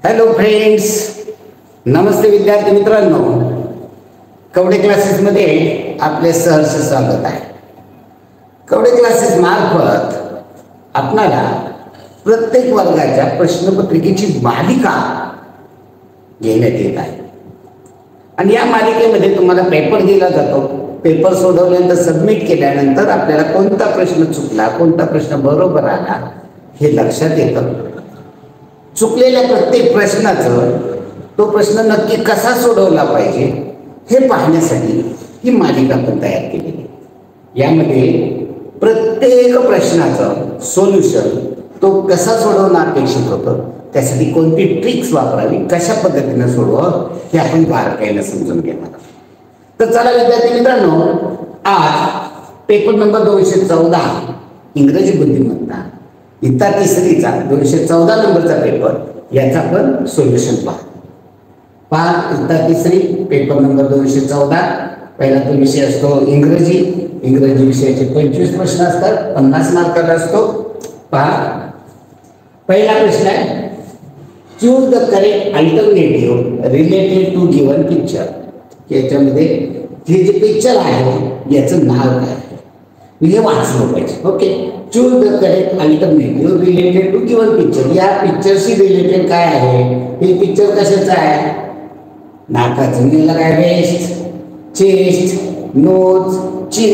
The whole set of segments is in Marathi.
हॅलो फ्रेंड्स, नमस्ते विद्यार्थी मित्रांनो. कवडे क्लासेसमध्ये आपले सहर्ष स्वागत आहे. कवडे क्लासेस मार्फत आपणाला प्रत्येक वर्गाच्या प्रश्नपत्रिकेची मालिका घेण्यात येत आहे आणि या मालिकेमध्ये तुम्हाला पेपर दिला जातो. पेपर सोडवल्यानंतर सबमिट केल्यानंतर आपल्याला कोणता प्रश्न चुकला, कोणता प्रश्न बरोबर आला हे लक्षात येतं. चुकलेल्या प्रत्येक प्रश्नाचं तो प्रश्न नक्की कसा सोडवला पाहिजे हे पाहण्यासाठी ही मालिका आपण तयार केलेली आहे. यामध्ये प्रत्येक प्रश्नाचं सोल्युशन तो कसा सोडवणं अपेक्षित होतं, त्यासाठी कोणती ट्रिक्स वापरावी, कशा पद्धतीने सोडवावं हे आपण बारकाईने समजून घेणार आहोत. तर चला विद्यार्थी मित्रांनो, आज पेपर नंबर 214 इंग्रजी बुद्धिमत्ता इयत्ता तिसरीचा 214 नंबरचा पेपर, याचा आपण सोल्युशन पहा. इयत्ता तिसरी पेपर नंबर 214. पहिला तो विषय असतो इंग्रजी. इंग्रजी विषयाचे 25 प्रश्न असतात, 50 मार्काचा असतो. पहा, पहिला प्रश्न आहे, choose the correct alternative related to given picture. याच्यामध्ये हे जे पिक्चर आहे याचं नाव काय हे वाचलं पाहिजे. Okay, choose the correct alternative related to given picture. या पिक्चरशी रिलेटेड काय आहे, हे पिक्चर कशाचं आहे? नाकाचं मेला काय? वेस्ट, चेस्ट, नोज, चिन.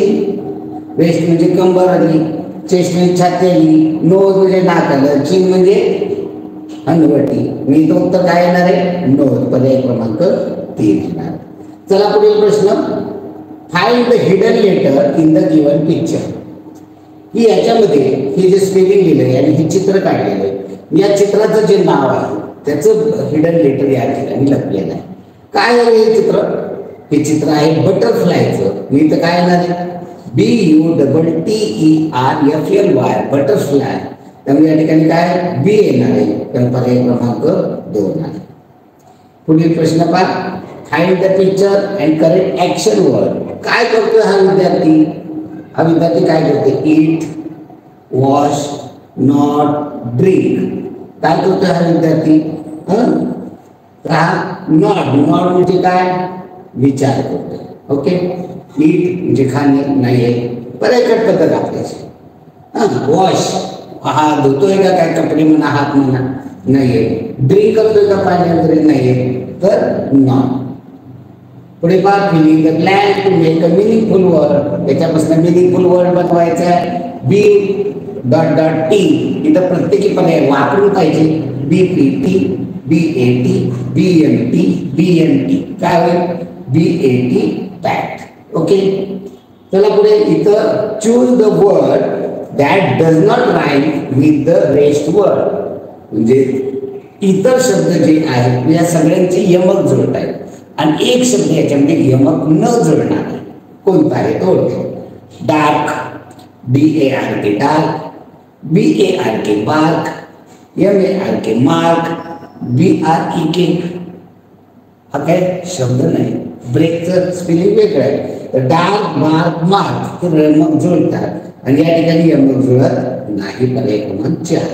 वेस्ट म्हणजे कंबर आली, चेस्ट म्हणजे छाती आली, नोज म्हणजे नाक आलं, चिन म्हणजे हनुवटी. मी तो उत्तर काय येणार आहे? नोज. पर्याय क्रमांक 3 येणार. चला पुढील प्रश्न, find the hidden letter in the given picture. ही याच्यामध्ये हे जे स्पेलिंग लिहिलंय आणि हे चित्र काढलेलं आहे, या चित्राचं जे नाव आहे त्याचं हिडन लेटर या ठिकाणी लपलेलं आहे. काय आहे हे चित्र? हे चित्र आहे बटरफ्लायचं. मी इथं काय येणार आहे? BUTTERFLY, butterfly. त्यामुळे या ठिकाणी काय बी येणार आहे, तर पर्याय क्रमांक 2 आहे. पुढील प्रश्न पहा, find the picture and correct action word. काय करतोय हा विद्यार्थी? हा विद्यार्थी काय करते? ईट, वॉश, नॉट, ड्रिंक. काय करतोय हा विद्यार्थी? नॉट. नॉट म्हणजे काय? विचार करतोय. ओके, ईट म्हणजे खाणे नाहीये, पर्यायकट पद्धत आपल्याची. वॉश, हात धुतोय का काय, कपडे म्हणा, हात म्हणा, नाहीये. ड्रिंक करतोय का पाणी वगैरे, नाहीये, तर नॉट. पुढे पहा, filling the blank to make a meaningful word. त्याच्यापासून मिनिंगफुल वर्ड बनवायचा आहे. B dot dot t. इथं प्रत्येकी पर्याय वापरून पाहिजे. BPT, BAT, BMT, BNT. काय होईल? BAT, पॅट. ओके, चला पुढे, इथं choose the word that does not rhyme with the rest word. म्हणजे इतर शब्द जे आहेत या सगळ्यांचे यमक जुळत आहेत आणि एक शब्द याच्यामध्ये यमक न जुळणार आहे. कोणता आहे तो? Dark, DARK dark, BARK bark, MARK mark, BREK हा काय शब्द नाही. ब्रेकचं स्पेलिंग वेगळं आहे. तर डार्क, मार्क, मार्क हे यमक जुळतात आणि या ठिकाणी यमक जुळत नाही. पर्याय क्रमांक 4.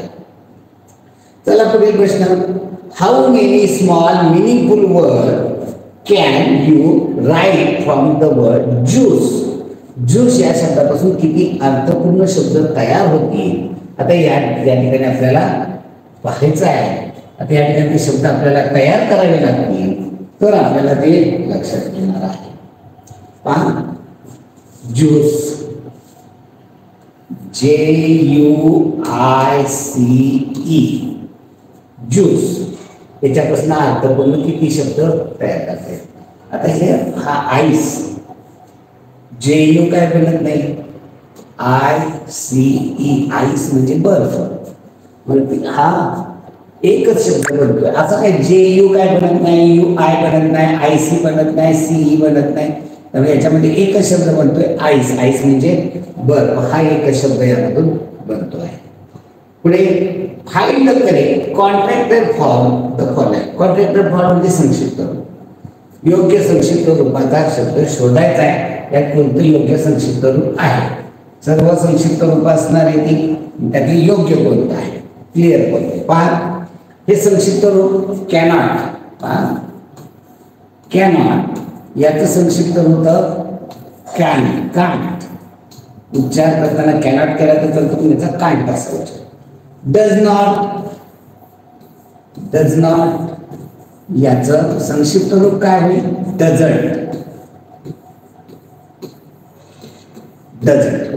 चला पुढील प्रश्न, how many small meaningful word can you write from the word juice. Juice या शब्दापासून किती अर्थपूर्ण शब्द तयार होतील, आता या ठिकाणी आपल्याला पाहायचं आहे. आता या ठिकाणी ते शब्द आपल्याला तयार करावे लागतील, तर आपल्याला ते लक्षात घेणार आहे. पहा, ज्यूस, JUICE, ज्यूस. याच्यापासून अर्थपूर्ण किती शब्द तयार करता येईल. आता हे हा आईस, JU काय बनत नाही, ICE, आईस म्हणजे बर्फ. म्हणजे हा एकच शब्द बनतोय. असं काय JU काय बनत नाही, UI बनत नाही, IC बनत नाही, CE बनत नाही. त्यामुळे याच्यामध्ये एकच शब्द बनतोय, आईस. आईस म्हणजे बर्फ. हा एकच शब्द यामधून बनतो आहे. पुढे, find the correct contractor form the following. Contractor form म्हणजे संक्षिप्त रूप. योग्य संक्षिप्त रूपाचा शब्द शोधायचा आहे. यात कोणतं योग्य संक्षिप्त रूप आहे? सर्व संक्षिप्त रूप असणार आहे ती, त्यातली योग्य कोणतं आहे, क्लिअर कोणतं. पहा, हे संक्षिप्त रूप कॅनॉट. कॅनॉट याचं संक्षिप्त होतं कॅन. कांट उच्चार करताना कॅनॉट केला तर त्याचा कांट असायचा. Does not. डज नॉट याचं संक्षिप्त रूप काय होईल? डझंट. डझंट.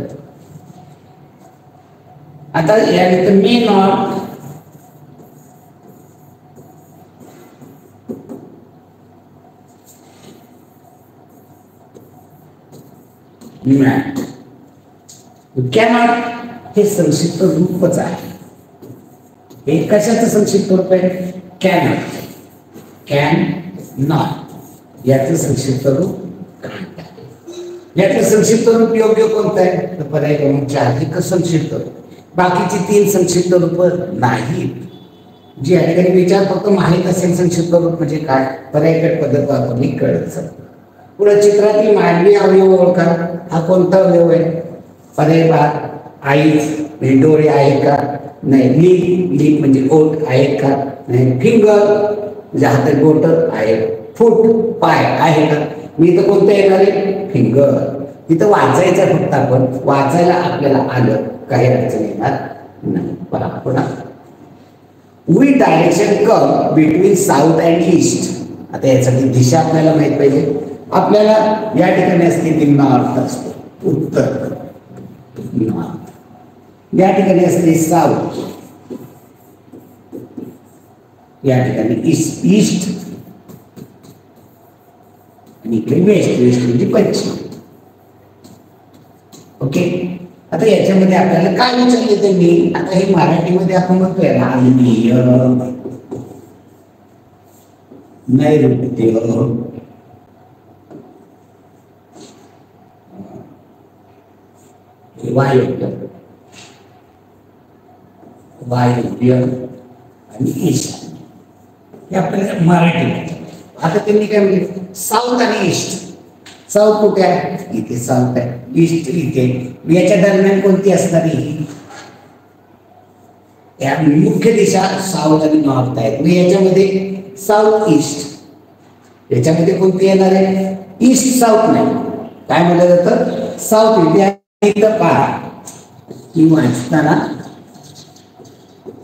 आता यानंतर मे नॉट. कॅनॉट हे संक्षिप्त रूपच आहे. हे कशाचं संक्षिप्त रूप आहे? कॅनॉट. कॅन नॉट याचं संक्षिप्त रूप याचं संक्षिप्त रूप योग्य कोणतं आहे? तर पर्याय क्रमांक 4 हे संक्षिप्त रूप. बाकीची 3 संक्षिप्त रूप नाहीत. जी या ठिकाणी विचार फक्त माहीत असेल संक्षिप्त रूप म्हणजे काय, पर्यायगत पद्धत वापरली कळत. पुढे चित्रातील मानवी अवयव ओळखा. हा कोणता अवयव आहे? पर्याय भाग आईज डोळे आहेत का? नाही. लिप. लिप म्हणजे ओठ आहेत का? नाही. फिंगर म्हणजे हातात बोट आहे. फूट पाय आहे का? मी इथं कोणतं येणार आहे? फिंगर. इथं वाचायचं फक्त आपण वाचायला आपल्याला आलं काही अडचण येणार नाही. पुन्हा we direction come between south and east. आता यासाठी दिशा आपल्याला माहित पाहिजे. आपल्याला या ठिकाणी असते ती नॉर्थ असतो, उत्तर. नॉर्थ. या ठिकाणी असते साऊथ. या ठिकाणी ईस्ट. ईस्ट आणि इकडे वेस्ट. वेस्ट म्हणजे पश्चिम. ओके. आता याच्यामध्ये आपल्याला काय विचारले त्यांनी? आता हे मराठीमध्ये आपण म्हणतोय राजकीय, नैऋत्य, वायव्य, वायव्य आणि ईशान्य हे आपल्याला मराठीमध्ये. आता त्यांनी काय म्हणले? साऊथ आणि ईस्ट. साऊथ कुठे आहे? इथे साऊथ आहे. ईस्ट इथे. याच्या दरम्यान कोणती असणार ही? या मुख्य दिशा साऊथ आणि नॉर्थ आहेत. याच्यामध्ये साऊथ ईस्ट. याच्यामध्ये कोणती येणार आहे? ईस्ट साऊथ नाही. काय म्हटलं जातं? South India. इथं पहा की वाचताना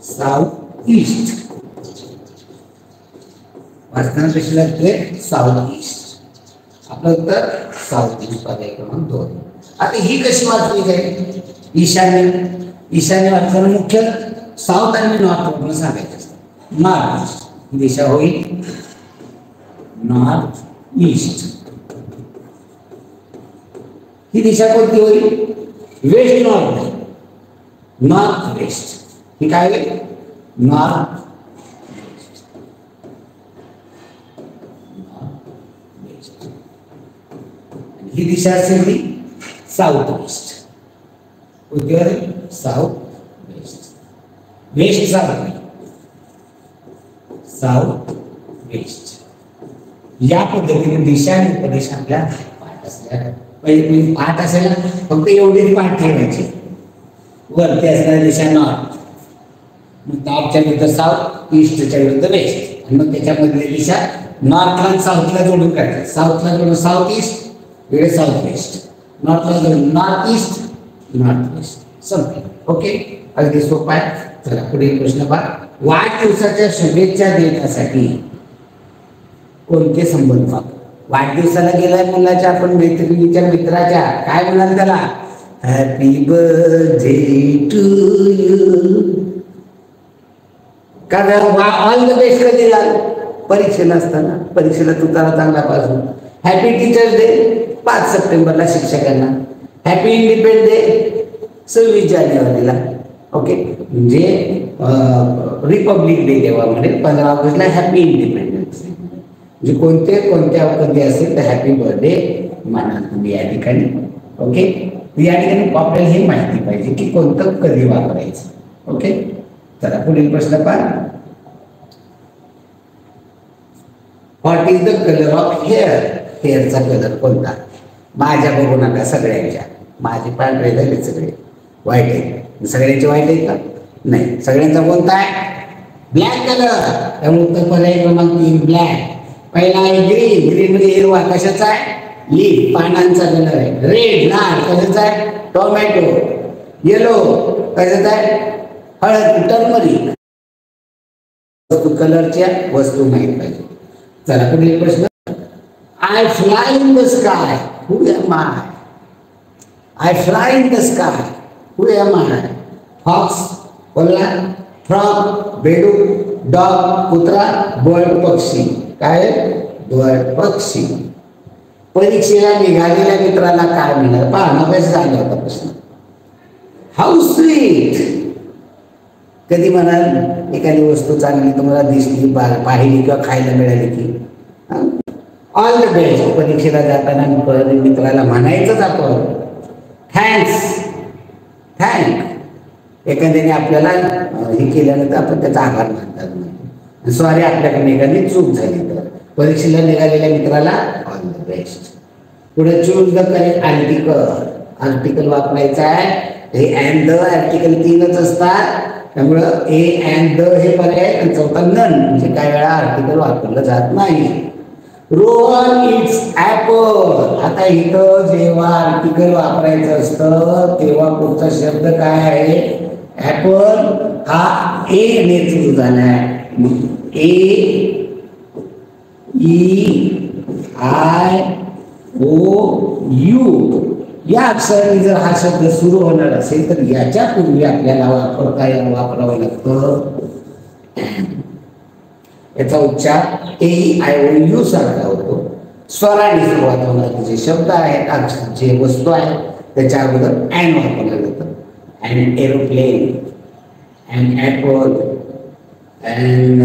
साऊथ ईस्ट वाचताना कशी लागते? South east. आपलं उत्तर साऊथ ईस्ट. पर्याय क्रमांक 2. आता ही कशी वाचली जाईल? ईशान्य. ईशान्य वाचताना मुख्य साऊथ आणि नॉर्थ वरून सांगायचं असतं. नॉर्थ ईस्ट ही दिशा होईल नॉर्थ ईस्ट. ही दिशा कोणती होईल? West north. North west. ही काय होईल? North west. ही दिशा असेल ही साऊथ वेस्ट. कोणती होईल? South west. West south. South west. या पद्धतीने दिशा आणि उपदेश आपल्या पाठ असल्या पहिले पाठ असायला फक्त एवढीच पाठ ठेवायची. वरती असणारी दिशा नॉर्थ, मग नॉर्थच्या विरुद्ध साऊथ, ईस्टच्या विरुद्ध वेस्ट, आणि मग त्याच्यामधली दिशा नॉर्थला आणि साऊथला जोडून काढतात. साऊथला जोडून साऊथ ईस्ट, इकडे साऊथ वेस्ट. नॉर्थला जोडून नॉर्थ ईस्ट, नॉर्थ वेस्ट. संपलं. ओके, अगदी सोपं आहे. चला पुढील प्रश्न पहा. वाढदिवसाच्या शुभेच्छा देण्यासाठी कोणते संबंध वापर? वाढदिवसाला गेलाय मुलाच्या आपण मैत्रिणीच्या मित्राच्या, काय म्हणाल त्याला? Happy birthday to you. का ऑल द बेस्ट कधी दिला? परीक्षेला असताना. परीक्षेला तुतारा चांगला पास हो. हॅपी टीचर्स डे 5 सप्टेंबरला शिक्षकांना. हॅपी इंडिपेंडन्स डे 26 जानेवारीला. ओके, म्हणजे रिपब्लिक डे तेव्हा म्हणेल 15 ऑगस्टला हॅपी इंडिपेंडन्स डे. म्हणजे कोणत्या कधी असेल तर हॅपी बर्थडे म्हणा तुम्ही या ठिकाणी. ओके, या ठिकाणी आपल्याला हे माहिती पाहिजे की कोणतं कधी वापरायचं. ओके, चला पुढील प्रश्न पहा. What is the colour of hair? हेअरचा कलर कोणता? माझ्या बघू नका, सगळ्यांच्या. माझे पांढरे झाले, सगळे व्हाईट आहेत. सगळ्यांचे व्हाईट आहेत का? नाही. सगळ्यांचा कोणता आहे? ब्लॅक कलर, त्यामुळे उत्तर पर्याय क्रमांक 3 ब्लॅक. पहिला आहे ग्रीन, ग्रीन म्हणजे हिरवा, कशाचा आहे? लीफ, पानांचा कलर आहे. रेड, लाल, कशाचा आहे? टोमॅटो. येलो, कशाचा आहे? हळद, टर्मरिक. कलरच्या वस्तू माहित पाहिजे. चला पुढील प्रश्न. I fly in the sky, who am I? I fly in the sky, who am I? Fox, कोल्हा, फ्रॉग, बेडूक, डॉग, कुत्रा, बर्ड, पक्षी. काय? बर्ड, पक्षी. परीक्षेला निघालेल्या मित्राला काय मिळणार? पहा नव्याच झाला होता प्रश्न. How sweet. कधी म्हणाल एखादी वस्तू चांगली तुम्हाला दिसली, पाहिली किंवा खायला मिळाली की ऑल द बेस्ट. परीक्षेला जाताना मित्राला म्हणायचंच आपण थँक्स, थँक. एखाद्याने आपल्याला हे केल्यानंतर आपण त्याचा आभार मानतात. सॉरी आपल्याकडे एखादी चूक झाली तर. परीक्षेला निघालेल्या मित्राला ऑल द बेस्ट. पुढे choose the correct article. Article वापरायचा आहे. हे अँड द आर्टिकल 3च असतात, त्यामुळं ए अँड द हे पर्याय आणि चौथा नन, म्हणजे काही वेळा आर्टिकल वापरलं जात नाही. Rohan it's Apple. आता इथं जेव्हा आर्टिकल वापरायचं असतं तेव्हा पुढचा शब्द काय आहे? ॲपल. हा ए ने सुरू झालाय. ए ई आय ओ यू या अक्षराने जर हा शब्द सुरू होणार असेल तर याच्या पूर्वी आपल्याला वापरावं लागतं. याचा उच्चार ए आय ओ यू सारखा होतो. स्वराने सुरुवात होणार जे शब्द आहेत, जे वस्तू आहेत त्याच्या अगोदर अँड वापरलं जातं. An aeroplane, an apple, an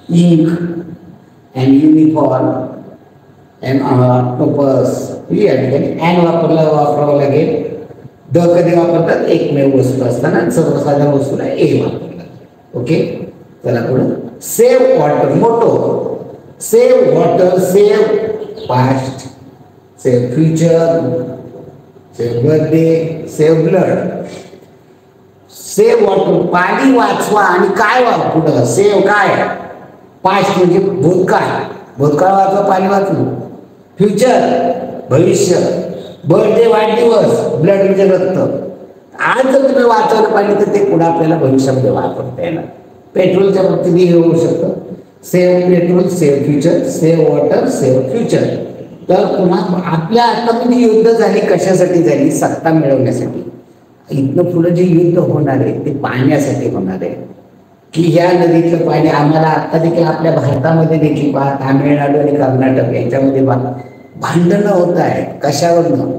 ink, an uniform, an octopus. या ठिकाणी अँड वापरावं लागेल. द कधी वापरतात? एकमेव वस्तू असताना सर्वसाधारण वस्तूला ए वापरला लागेल. ओके, चला पुढे. Save water, motto. Save water, save past, save future, save birthday, save blood. Save water, पाणी वाचवा. आणि काय पुढं सेव्ह काय? पास्ट म्हणजे भूतकाळ, भूतकाळ वाचवा, पाणी वाचून. फ्युचर भविष्य, बर्थडे वाढदिवस, ब्लड म्हणजे रक्त. आज जर तुम्ही वाचवलं पाणी तर ते पुढे आपल्याला भविष्यामध्ये वापरता येणार. पेट्रोलच्या बाबतीत हे होऊ शकतं. Save petrol, save future, save water, save future. तर पुन्हा आपल्या आतामध्ये युद्ध झाली, कशासाठी झाली? सत्ता मिळवण्यासाठी. इथनं पुढे जे युद्ध होणार आहे ते पाण्यासाठी होणार आहे. की ह्या नदीतलं पाणी आम्हाला आता देखील आपल्या भारतामध्ये देखील तामिळनाडू आणि कर्नाटक यांच्यामध्ये भांडणं होत आहे. कशावरनं?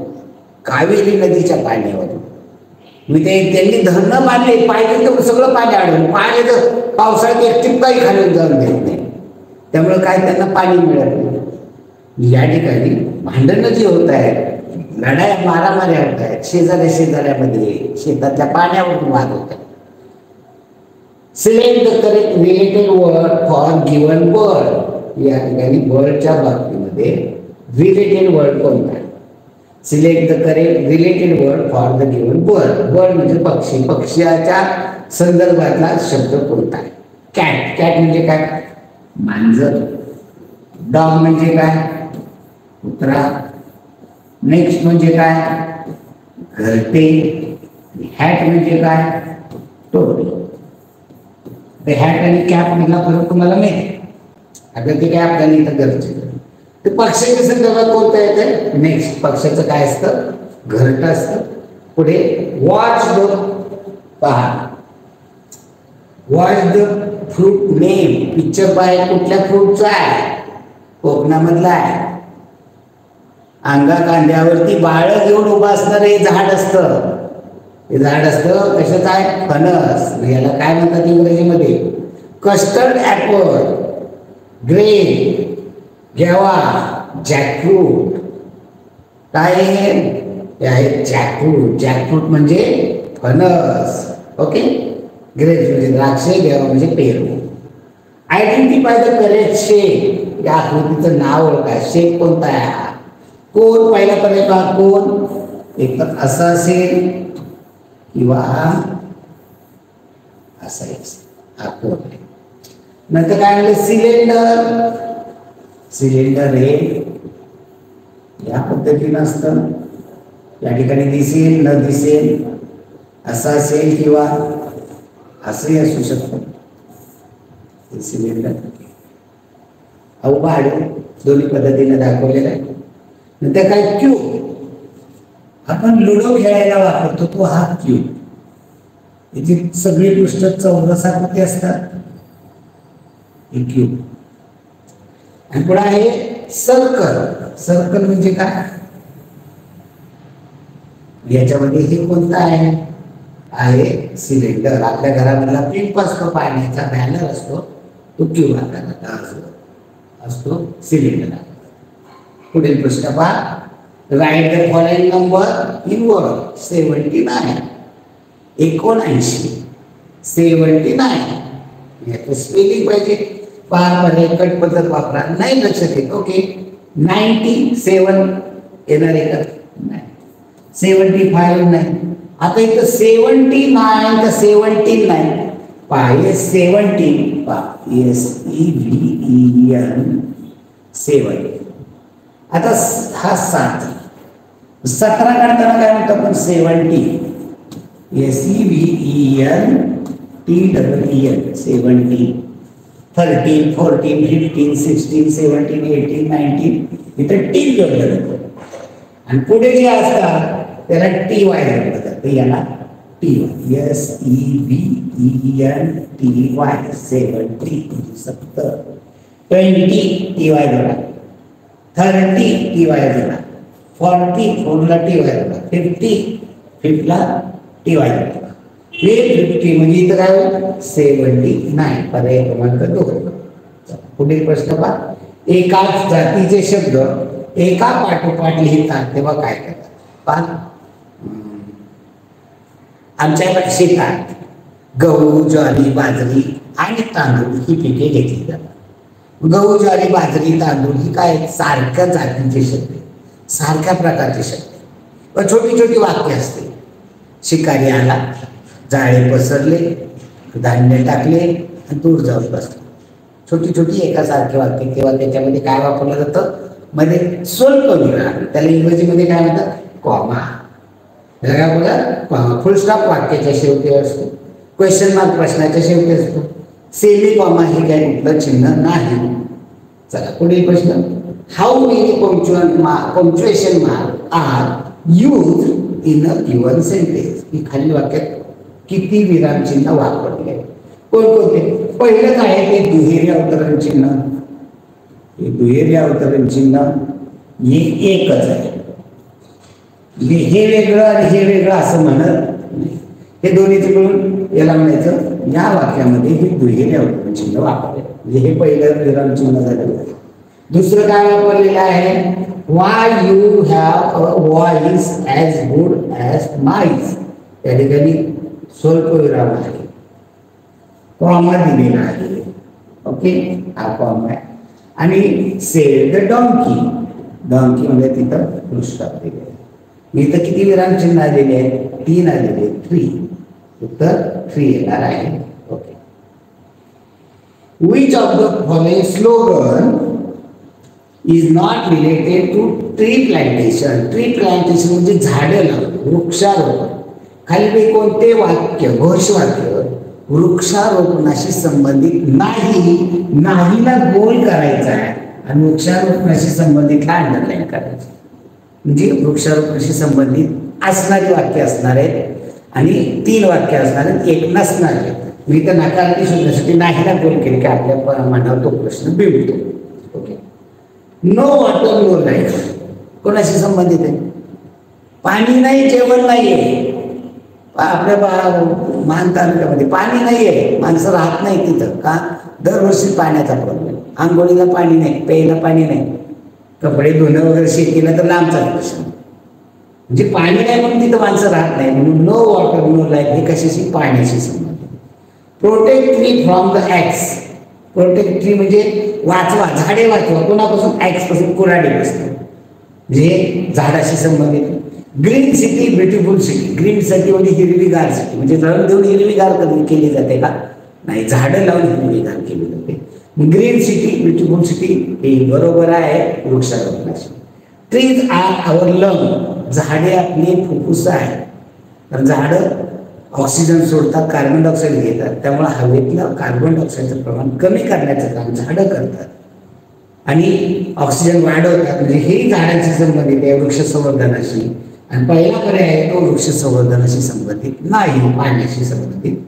कावेरी नदीच्या पाण्यावरून. मी त्यांनी धरणं बांधले, पाहिजे तर सगळं पाणी अडवलं. पाणी तर पावसाळ्यात एक टिपकाही खालून जाऊन देत नाही, त्यामुळे काय त्यांना पाणी मिळत नाही. या ठिकाणी भांडणं जी होत आहेत, लढाया मारामाऱ्या होत आहेत, शेजाऱ्यामध्ये शेतातल्या पाण्यावरून वाद होत आहेत. Select the correct related word for given bird. या ठिकाणी बर्डच्या बाबतीमध्ये रिलेटेड वर्ड कोणता आहे? Select the correct related word for the given bird. Bird म्हणजे पक्षी, पक्ष्याच्या संदर्भातला शब्द कोणता आहे? कॅट. कॅट म्हणजे काय? मांजर. डॉग म्हणजे काय? कुत्रा. नेक्स्ट म्हणजे काय? घरटे. हॅट म्हणजे काय? टोपी. ते हॅट आणि कॅप मधला फरक तुम्हाला माहिती? आता ते काय आपल्याला इथं गरजेचं. ते पक्षाच्या संदर्भात कोणतं येतं? नेक्स्ट. पक्षाचं काय असतं? घरटं असतं. पुढे वॉच द, पहा, watch the fruit name. Picture by कुठल्या फ्रूटचा आहे? कोकणामधला आहे. अंगा कांद्यावरती बाळ घेऊन उभं असणारं हे झाड असतं. हे झाड असतं कशाचं आहे? फणस. याला काय म्हणतात इंग्रजीमध्ये? Custard apple, grape, guava, jackfruit. काय आहे? जॅकफ्रूट. जॅकफ्रूट म्हणजे फणस. ओके. ग्रेप्स म्हणजे द्राक्षे, गेवा म्हणजे पेरू. Identify the correct shape. या आकृतीचं नाव ओळखा. शेप कोणता आहे? कोण? पहिला पर्याय पहा, कोण. एक तर असं असेल किंवा असा आखवले. नंतर काय म्हणलं सिलेंडर. सिलेंडर हे या पद्धतीनं असतं. या ठिकाणी दिसेल न दिसेल असं असेल किंवा असंही असू शकतं सिलेंडर. अवघड दोन्ही पद्धतीने दाखवलेलं आहे. नंतर काय क्यूब. आपण लुडो खेळायला वापरतो तो हा क्यूब. याची सगळी पृष्ठ चौरसाकृती असतात. हे क्यूब. आणि पुढे आहे सर्कल. सर्कल म्हणजे काय? याच्यामध्ये हे कोणतं आहे सिलेंडर. आपल्या घरामधला पिंप असतो, पाण्याचा बॅनर असतो, तो क्यूब आकाराचा असतो सिलेंडर. पुढील प्रश्न पहा. Write the following number in word. 79. 79 याचं स्पेलिंग पाहिजे. पहा रेकट पद्धत वापरा. नाही लक्षात येत. ओके 97 येणार आहे का? नाही. 75 नाही. आता इथं 79 तर 79 पहा. 70 पहा. SEVEN 7. आता हा 7. 17 काढताना काय म्हणतो आपण? 70. SEVEN TEEN 70. 13, 14, 15, 16, 17, 18, 19 इथं टी जोडलं जातं. आणि पुढे जे असतात त्याला TY जोडलं जातं. याला TY. SEVEN TY 70 70. 20 TY जोडा. 30 TY जोडा. 40 4ला TY जोडा. 50 ला TY जोडा. 50 म्हणजे इथं काय होईल? 79. पर्याय क्रमांक 2. पुढील प्रश्न पहा. एकाच जातीचे शब्द एका पाठोपाठ लिहितात तेव्हा काय करतात? पहा. आमच्या शेतात गहू, ज्वारी, बाजरी आणि तांदूळ ही पिके घेतली जातात. गहू, ज्वारी, बाजरी, तांदूळ ही काय सारख्या जातीचे शब्द, सारख्या प्रकारचे शब्द. पण छोटी छोटी वाक्य असते. शिकारी आला, जाळे पसरले, धान्य टाकले आणि दूर जाऊन बसले. छोटी छोटी एकासारखी वाक्य. तेव्हा त्याच्यामध्ये काय वापरलं जातं? मध्ये स्वल्पविराम. त्याला इंग्रजीमध्ये काय म्हणतात? कॉमा. काय बघा, कॉमा. फुल स्टॉप वाक्याच्या शेवटी असतो. क्वेश्चन मार्क प्रश्नाच्या शेवटी असतो. सेमी कॉमा हे काही कुठलं चिन्ह नाही. चला पुढील प्रश्न. How many punctuation mark are use in a given sentence. ही खालील वाक्यात किती विराम चिन्ह वापरले? कोणकोणते? पहिलंच आहे ते दुहेरी अवतरण चिन्ह. हे दुहेरी अवतरण चिन्ह हे एकच आहे. हे वेगळं आणि हे वेगळं असं म्हणत नाही. हे दोन्हीच मिळून याला म्हणायचं या वाक्यामध्ये हे दुहेरी अवतरण चिन्ह वापरले. म्हणजे हे पहिलं विराम चिन्ह झालं. दुसरं काय वापरलेलं आहे? Why you have a voice as good as mine's. त्या ठिकाणी स्वल्पविराम आहे, कॉमा दिलेला आहे. ओके हा कॉमा आहे. आणि सेड द डॉंकी. डॉंकी म्हणजे तिथं पुरुषात दिले. इथं किती विराम चिन्ह आलेले आहेत? 3 आलेले. 3. उत्तर 3 येणार आहे. Okay. Which of the following slogan is not related to tree plantation. Tree plantation म्हणजे झाडं लावणं, वृक्षारोपण. खाली कोणते वाक्य, घोषवाक्य वृक्षारोपणाशी संबंधित नाही? नाहीला गोल करायचा आहे आणि वृक्षारोपणाशी संबंधितला अंडरलाईन करायचं. म्हणजे वृक्षारोपणाशी संबंधित असणारी वाक्य असणार आहेत आणि 3 वाक्य असणार आहेत, 1 नसणार आहे. मी तर नकारार्थी शोधण्यासाठी नाहीला गोल केले की आपल्या मनावर तो प्रश्न बिंबतो. Okay. No water no life कोणाशी संबंधित आहे? पाणी नाही, जेवण नाहीये. आपल्या मान तालुक्यामध्ये पाणी नाही आहे, माणसं राहत नाही तिथं. का? दरवर्षी पाण्याचा प्रॉब्लेम. आंघोळीला पाणी नाही, प्यायला पाणी नाही, कपडे धुणं वगैरे शेतीला तर लांबचा प्रश्न. म्हणजे पाणी नाही म्हणून तिथं माणसं राहत नाही. म्हणून नो वॉटर नो लाईफ हे कशाशी? पाण्याशी संबंधित. Protect tree from the axe. Protect tree म्हणजे वाचवा, झाडे वाचवा. कोणापासून? ॲक्स पासून, कुऱ्हाडीपासून. म्हणजे झाडाशी संबंधित. Green city beautiful city. Green city म्हणजे हिरवीगार सिटी. म्हणजे जळण देऊन हिरवीगार कधी केली जाते का? नाही, झाडं लावून हिरवीगार केली जाते. ग्रीन सिटी, ब्युटिफुल सिटी हे बरोबर आहे वृक्षारोपणाशी. ट्रीज आर आवर लंग, झाडे आपली फुफ्फुस आहे. तर झाडं ऑक्सिजन सोडतात, कार्बन डायऑक्साईड घेतात, त्यामुळे हवेतलं कार्बन डायऑक्साईडचं प्रमाण कमी करण्याचं काम झाडं करतात आणि ऑक्सिजन वाढवतात. म्हणजे हेही झाडांशी संबंधित आहे, वृक्ष संवर्धनाशी. आणि पहिला पर्याय आहे तो वृक्ष संवर्धनाशी संबंधित नाही, पाण्याशी संबंधित आहे.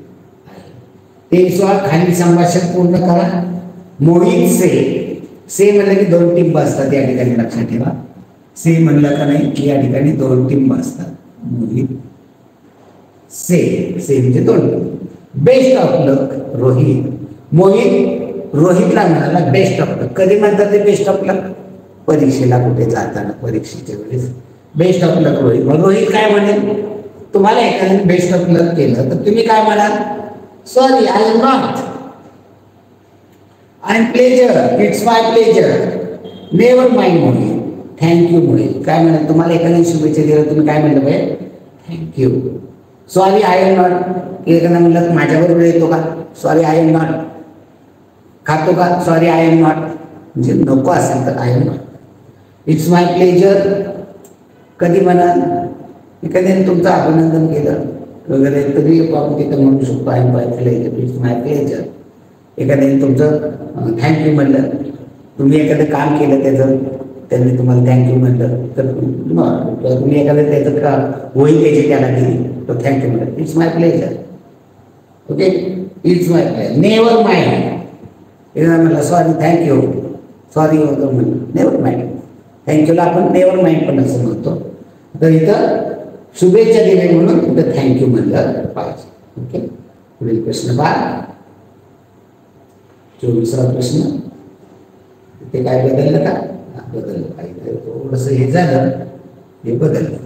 ते खाली संभाषण पूर्ण करा. मोहित से म्हणलं की 2 टिंब असतात या ठिकाणी, लक्षात ठेवा. से म्हणलं का नाही की या ठिकाणी 2 टिंब असतात. मोहित से म्हणजे 2 टिंब. बेस्ट ऑफ लक रोहित. मोहित रोहितला म्हणाला बेस्ट ऑफ लक. कधी म्हणतात ते बेस्ट ऑफ लक? परीक्षेला कुठे जाताना, परीक्षेच्या वेळेस बेस्ट ऑफ लक रोहित. मग रोहित काय म्हणेल? तुम्हाला एखाद्याने बेस्ट ऑफ लक केलं तर तुम्ही काय म्हणाल? Sorry, I am not. I am pleasure, it's my pleasure. Never mind Mohit. Thank you Mohit. काय म्हणाल? तुम्हाला एखाद्याने शुभेच्छा दिल्या तुम्ही काय म्हणलं पाहिजे? Thank you. Sorry I am not. एखादा म्हणलं माझ्याबरोबर येतो का? Sorry I am not. खातो का? Sorry I am not. म्हणजे नको असेल तर I am not. It's my pleasure कधी म्हणाल? एखाद्याने तुमचं अभिनंदन केलं वगैरे तरी आपण तिथं म्हणू शकतो I am my pleasure, it's my pleasure. एखाद्याने तुमचं थँक्यू म्हणलं, तुम्ही एखादं काम केलं त्याचं त्यांनी तुम्हाला थँक्यू म्हणलं तर तुम्ही एखादं त्याचं का वही त्याची त्याला दिली तर थँक्यू म्हणलं, it's my pleasure. Okay, it's my pleasure. Never mind. एकदा म्हणलं सॉरी थँक्यू, सॉरी वगैरे म्हणलं नेवर माइंड. थँक्यूला आपण नेवर माइंड पण असं म्हणतो. तर इथं शुभेच्छा दिल्या म्हणून इथं थँक्यू म्हणलं पाहिजे. ओके, पुढील प्रश्न पहा. 24वा प्रश्न. ते काय बदललं का? बदललं पाहिजे. थोडंसं हे झालं, हे बदललं.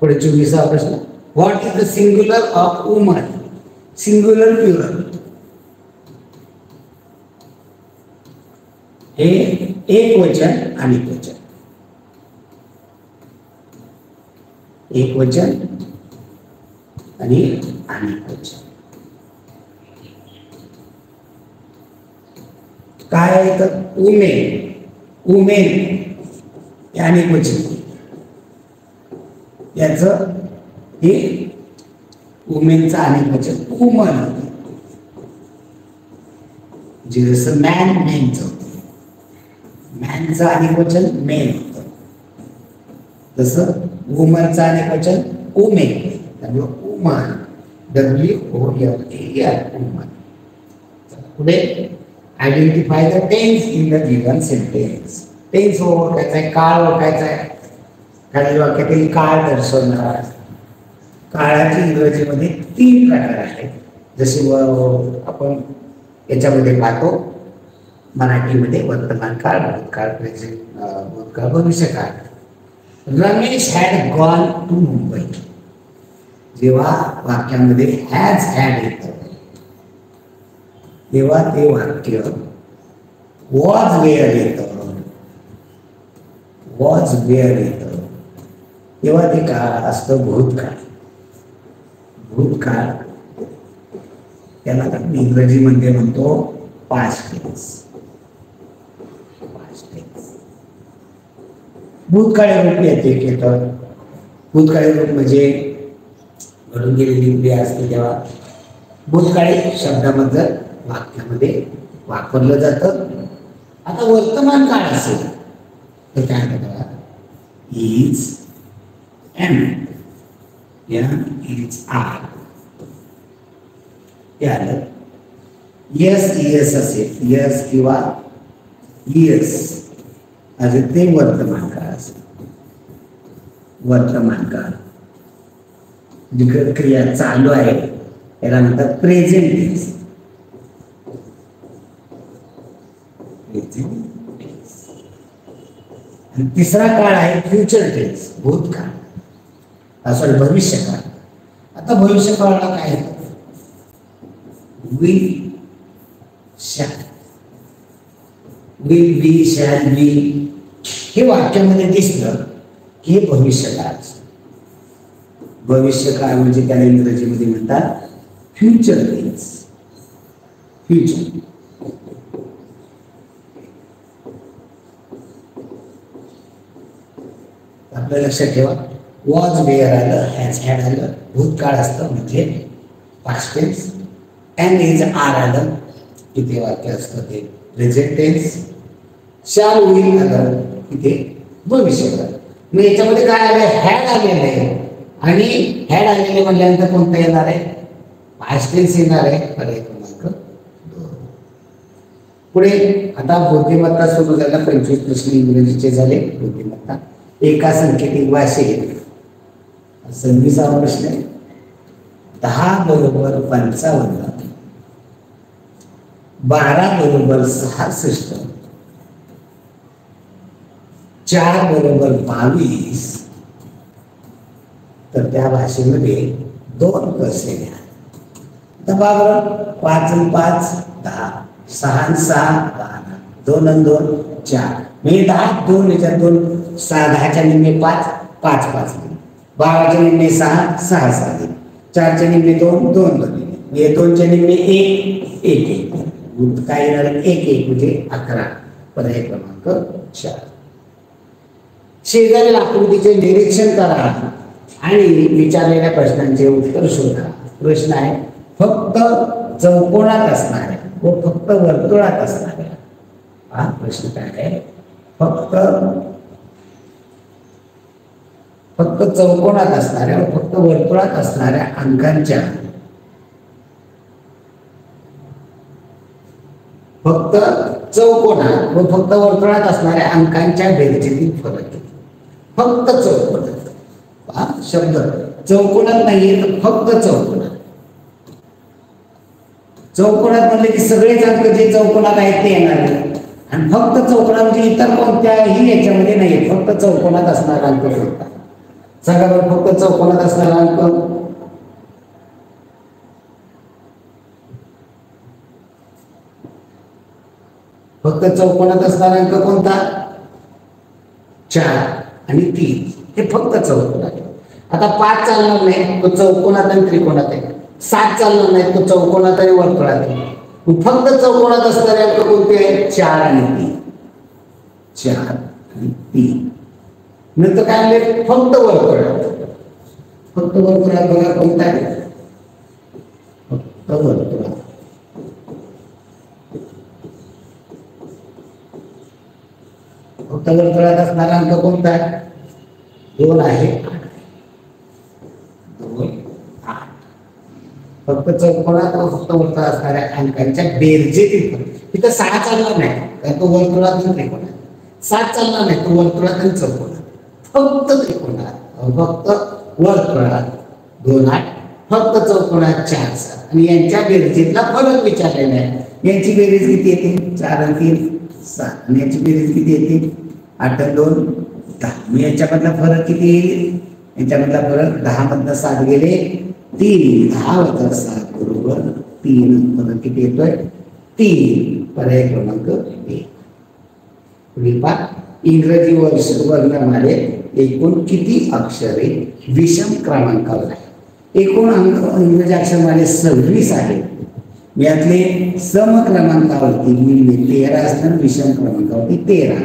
पुढे 24वा प्रश्न. What is the singular of woman? Singular plural. हे एक वचन अनेक वचन. एक वचन आणि अनेक वचन. काय आहे तर उमेन. उमेन हे अनेक वचन. याचं हे वुमेनचं अनेक वचन वुमन. जसं मॅन मेनचं होतं, मॅनचं अनेक वचन मेन होतं, तसं वुमनचं अनेक वचन वुमेन. त्यामुळे वुमन, WOMAN, वुमन. पुढे identify the tense in the given sentence. Tense ओळखायचा आहे, काळ ओळखायचा आहे. खालील वाक्यातील काळ दर्शवणारा. काळाची इंग्रजीमध्ये 3 प्रकार आहेत. जसे आपण याच्यामध्ये पाहतो मराठीमध्ये वर्तमान काळ, भूतकाळ, प्रेझेंट, भूतकाळ, भविष्यकाळ. Ramesh had gone to Mumbai. जेव्हा वाक्यामध्ये हॅज हॅड येतं तेव्हा ते वाक्य वॉज वेअर येतं. वॉज वेअर येतं तेव्हा ते काळ असतं भूतकाळ. भूतकाळ त्याला इंग्रजीमध्ये म्हणतो पास्ट टेन्स. Past tense. भूतकाळी रूप येतं. भूतकाळी रूप म्हणजे घडून गेलेली क्रिया असते तेव्हा भूतकाळी शब्दामध्ये वाक्यामध्ये वापरलं जातं. आता वर्तमान काळ असेल तर काय म्हणतात? Is am is are. याला यस यस असेल, यस किंवा यस असे ते वर्तमान काळ असेल. वर्तमान काळ जी क्रिया चालू आहे याला म्हणतात प्रेझेंट टेन्स. आणि तिसरा काळ आहे फ्युचर टेन्स, भूतकाळ. सॉरी, भविष्यकाळ. आता भविष्यकाळाला काय? Will shall. Will be, shall be हे वाक्यामध्ये दिसलं की हे भविष्यकाळ. भविष्यकाळ म्हणजे त्याला इंग्रजीमध्ये म्हणतात फ्युचर टेन्स. फ्युचर. आपल्या लक्षात ठेवा, वॉज वेअर आलं, हॅज हॅड आलं, भूतकाळ असतं म्हणजे past tense. And is are आलं इथे वाक्य असतं ते प्रेझेंट टेन्स. शाल विल आलं इथे भविष्यकाळ. मग याच्यामध्ये काय आलं, हॅड आलेलं आहे आणि हॅड आलेले म्हटल्यानंतर कोणतं येणार आहे, पास्ट टेन्स येणार आहे. पर्याय क्रमांक 2. पुढे आता बुद्धिमत्ता सुरू झाला. 25 प्रश्न इंग्रजीचे झाले. बुद्धिमत्ता एका संकेतिक भाषेत 26वा प्रश्न आहे. 10 बरोबर 55, 12 बरोबर 66, 4 बरोबर 22 तर त्या भाषेमध्ये 2 कसे घ्या. तर बाबा 5 आणि 5 10, 6 आणि 6 12, 2 आणि 2 4 म्हणजे 10, 2 याच्यात 2 6, 10च्या निम्मे 5, 5 5 12च्या निम्मे 6, 6 6 4च्या निम्मे 2, 2 म्हणजे 2च्या निम्मे 1, 1 1 काय येणार 1 1 म्हणजे 11. पर्याय क्रमांक 4. शेजारील आकृतीचे निरीक्षण करा आणि विचारलेल्या प्रश्नांचे उत्तर शोधा. प्रश्न आहे फक्त चौकोनात असणाऱ्या व फक्त वर्तुळात असणाऱ्या. हा प्रश्न काय आहे, फक्त चौकोनात असणाऱ्या व फक्त वर्तुळात असणाऱ्या अंकांच्या फक्त चौकोनात व फक्त वर्तुळात असणाऱ्या अंकांच्या बेरजेतील फरक किती. फक्त चौकोनात. हा शब्द चौकोनात नाहीये तर फक्त चौकोनात. चौकोनात म्हणले की सगळेच अंक जे चौकोनात आहेत ते येणार आणि फक्त चौकोनात म्हणजे इतर कोणत्याही याच्यामध्ये नाहीये. फक्त चौकोनात असणारा अंक कोणता सांगा बरं. फक्त चौकोनात असणारा अंक फक्त चौकोनात असणारा अंक कोणता 4 आणि 3 हे फक्त चौकोनात. आता 5 चालणार नाही, तो चौकोनात आणि त्रिकोणात आहे. 7 चालणार नाही, तो चौकोनात आणि वर्तुळात आहे. फक्त चौकोनात असणारे अंक कोणते आहेत 4 आणि 3. 4 आणि 3 नंतर काय आले फक्त वर्तुळात. फक्त वर्तुळात बघा कोणता आहे, फक्त वर्तुळात. फक्त वर्तुळात असणारा अंक कोणता आहे 2 आहे 2 8. फक्त चौकोनात व फक्त वर्तुळात असणाऱ्या अंकांच्या बेरजेतील फरक. इथं 6 चालणार नाही कारण तो वर्तुळात आणि त्रिकोणात. 7 चालणार नाही, तो वर्तुळात आणि चौकोनात. फक्त त्रिकोणात फक्त वर्तुळात 2 8, फक्त चौकोनात 4 7 आणि यांच्या बेरजेतला फरक विचारलेला आहे. यांची बेरीज किती येते 4 आणि 3 7 आणि याची बेरीज किती येते 8 आणि 2 10. मग याच्यामधला फरक किती येईल, याच्यामधला फरक 10 मधनं 7 गेले 3, 10 वजा 7 बरोबर 3. फरक किती येतोय 3. पर्याय क्रमांक 1. पुढील पाठ इंग्रजी वर्णमालेत एकूण किती अक्षरे विषम क्रमांकावर आहे. एकूण इंग्रजी अक्षरमाले 26 आहेत. यातले सम क्रमांकावरती 13 असताना विषम क्रमांकावरती 13.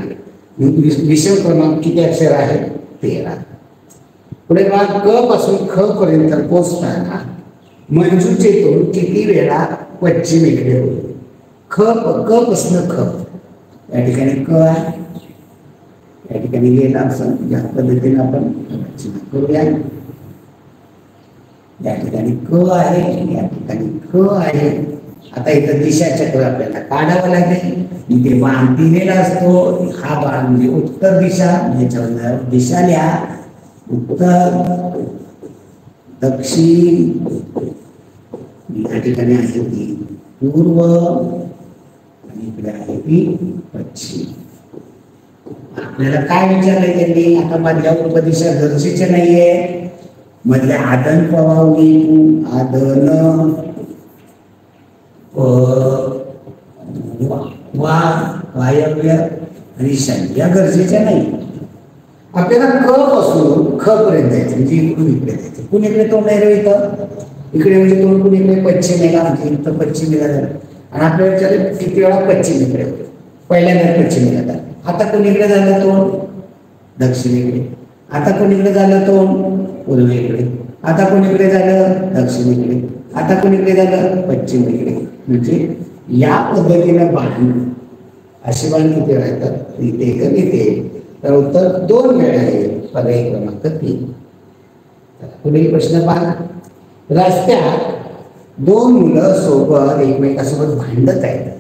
विषम क्रमांक किती अक्षर आहेत 13. पुढे भाग क पासून ख पर्यंत पोचताना मंजूचे तोंड किती वेळा पश्चिमेकडे होईल. क पासून ख या ठिकाणी क आहे, या ठिकाणी गेला असं ज्या पद्धतीने आपण करूया. या ठिकाणी क आहे, या ठिकाणी क आहे. आता इथं दिशा चक्र आपल्याला काढावं लागेल. इथे बाण दिलेला असतो. हा बाण म्हणजे उत्तर दिशा. याच्यावर दिशा लिहा. उत्तर दक्षिण या ठिकाणी आहे ती पूर्व आणि इकडे आहे ती पश्चिम. आपल्याला काय विचारलंय त्यांनी, आता मधल्या उपदिशा गरजेचे नाहीये. मधल्या आदन पवावली आदन वा, वायव्य आणि ईशान्य या गरजेच्या नाही. आपल्याला क पासून ख पर्यंत जायचं म्हणजे इकडून इकडे जायचं. कुणीकडे तोंड आहे रे इथं, इकडे म्हणजे तोंड कुणीकडे पश्चिमेला, म्हणजे इथं पश्चिमेला झालं. आणि आपल्याला विचारलं किती वेळा पश्चिमेकडे होतं, पहिल्यांदा पश्चिमेला झालं. आता कुणीकडे झालं तोंड, दक्षिणेकडे. आता कोणीकडे झालं तोंड, पूर्वेकडे. आता कोणीकडे झालं, दक्षिणेकडे. आता कोणीकडे झालं, पश्चिमेकडे. म्हणजे या पद्धतीनं बाण, अशी बाण किती वेळा येतात, इथे एक इथे. तर उत्तर 2 वेळा आहे, पर्याय क्रमांक 3. पुढील प्रश्न पहा. रस्त्यात 2 मुलं सोबत एकमेकासोबत भांडत आहेत.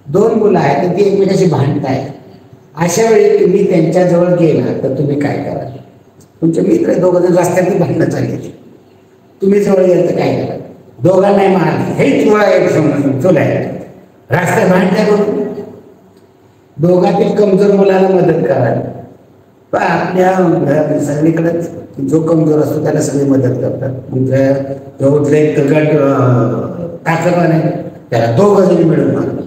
2 मुलं आहेत तर ती एकमेकाशी भांडत आहेत. अशा वेळी तुम्ही त्यांच्याजवळ गेला तर तुम्ही काय कराल? तुमचे मित्र दोघं जण रस्त्यात भांडणं चालली, तुम्ही जवळ गेलं तर काय कराल? दोघांनाही मारले, हे तुला एक समजून आहे रस्त्यात भांडण्या करून. दोघातील कमजोर मुलाला मदत कराल. पण आपल्या सगळीकडेच जो कमजोर असतो त्याला सगळी मदत करतात. म्हणजे जो गट ताकदवान आहे त्याला दोघं जणी मिळून मारतात.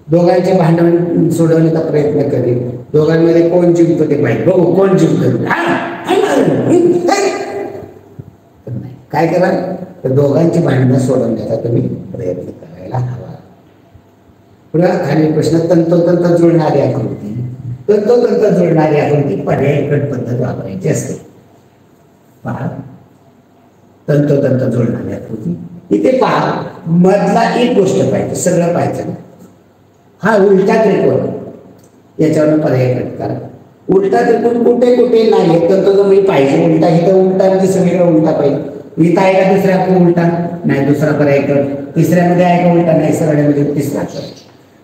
दोघांचे भांडण सोडवण्याचा प्रयत्न करेल. दोघांमध्ये कोण जिंकतो ते पाहिजे, बघू कोण जिंकतो. काय करा, तर दोघांची भांडणं सोडवण्याचा तुम्ही प्रयत्न करायला हवा. पुढे खालील प्रश्न. तंतोतंत जुळणारी आकृती. तंतोतंत जुळणारी आकृती पर्यायी गट पद्धत वापरायची असते. पहा, तंतोतंत जुळणारी आकृती. इथे पहा, मधला एक गोष्ट पाहिजे, सगळं पाहिजे. हा उलटा त्रिकोण, याच्यावर पर्याय गट करा. उलटा त्रिकोण कुठे कुठे नाही, तंतोतंत पाहिजे उलटा. इथं उलटा म्हणजे सगळीकडे उलटा पाहिजे. इथं आहे का दुसऱ्या उलटा नाही, दुसरा पर्याय गट. तिसऱ्यामध्ये आहे का उलटा नाही, सरळमध्ये तिसरा गट.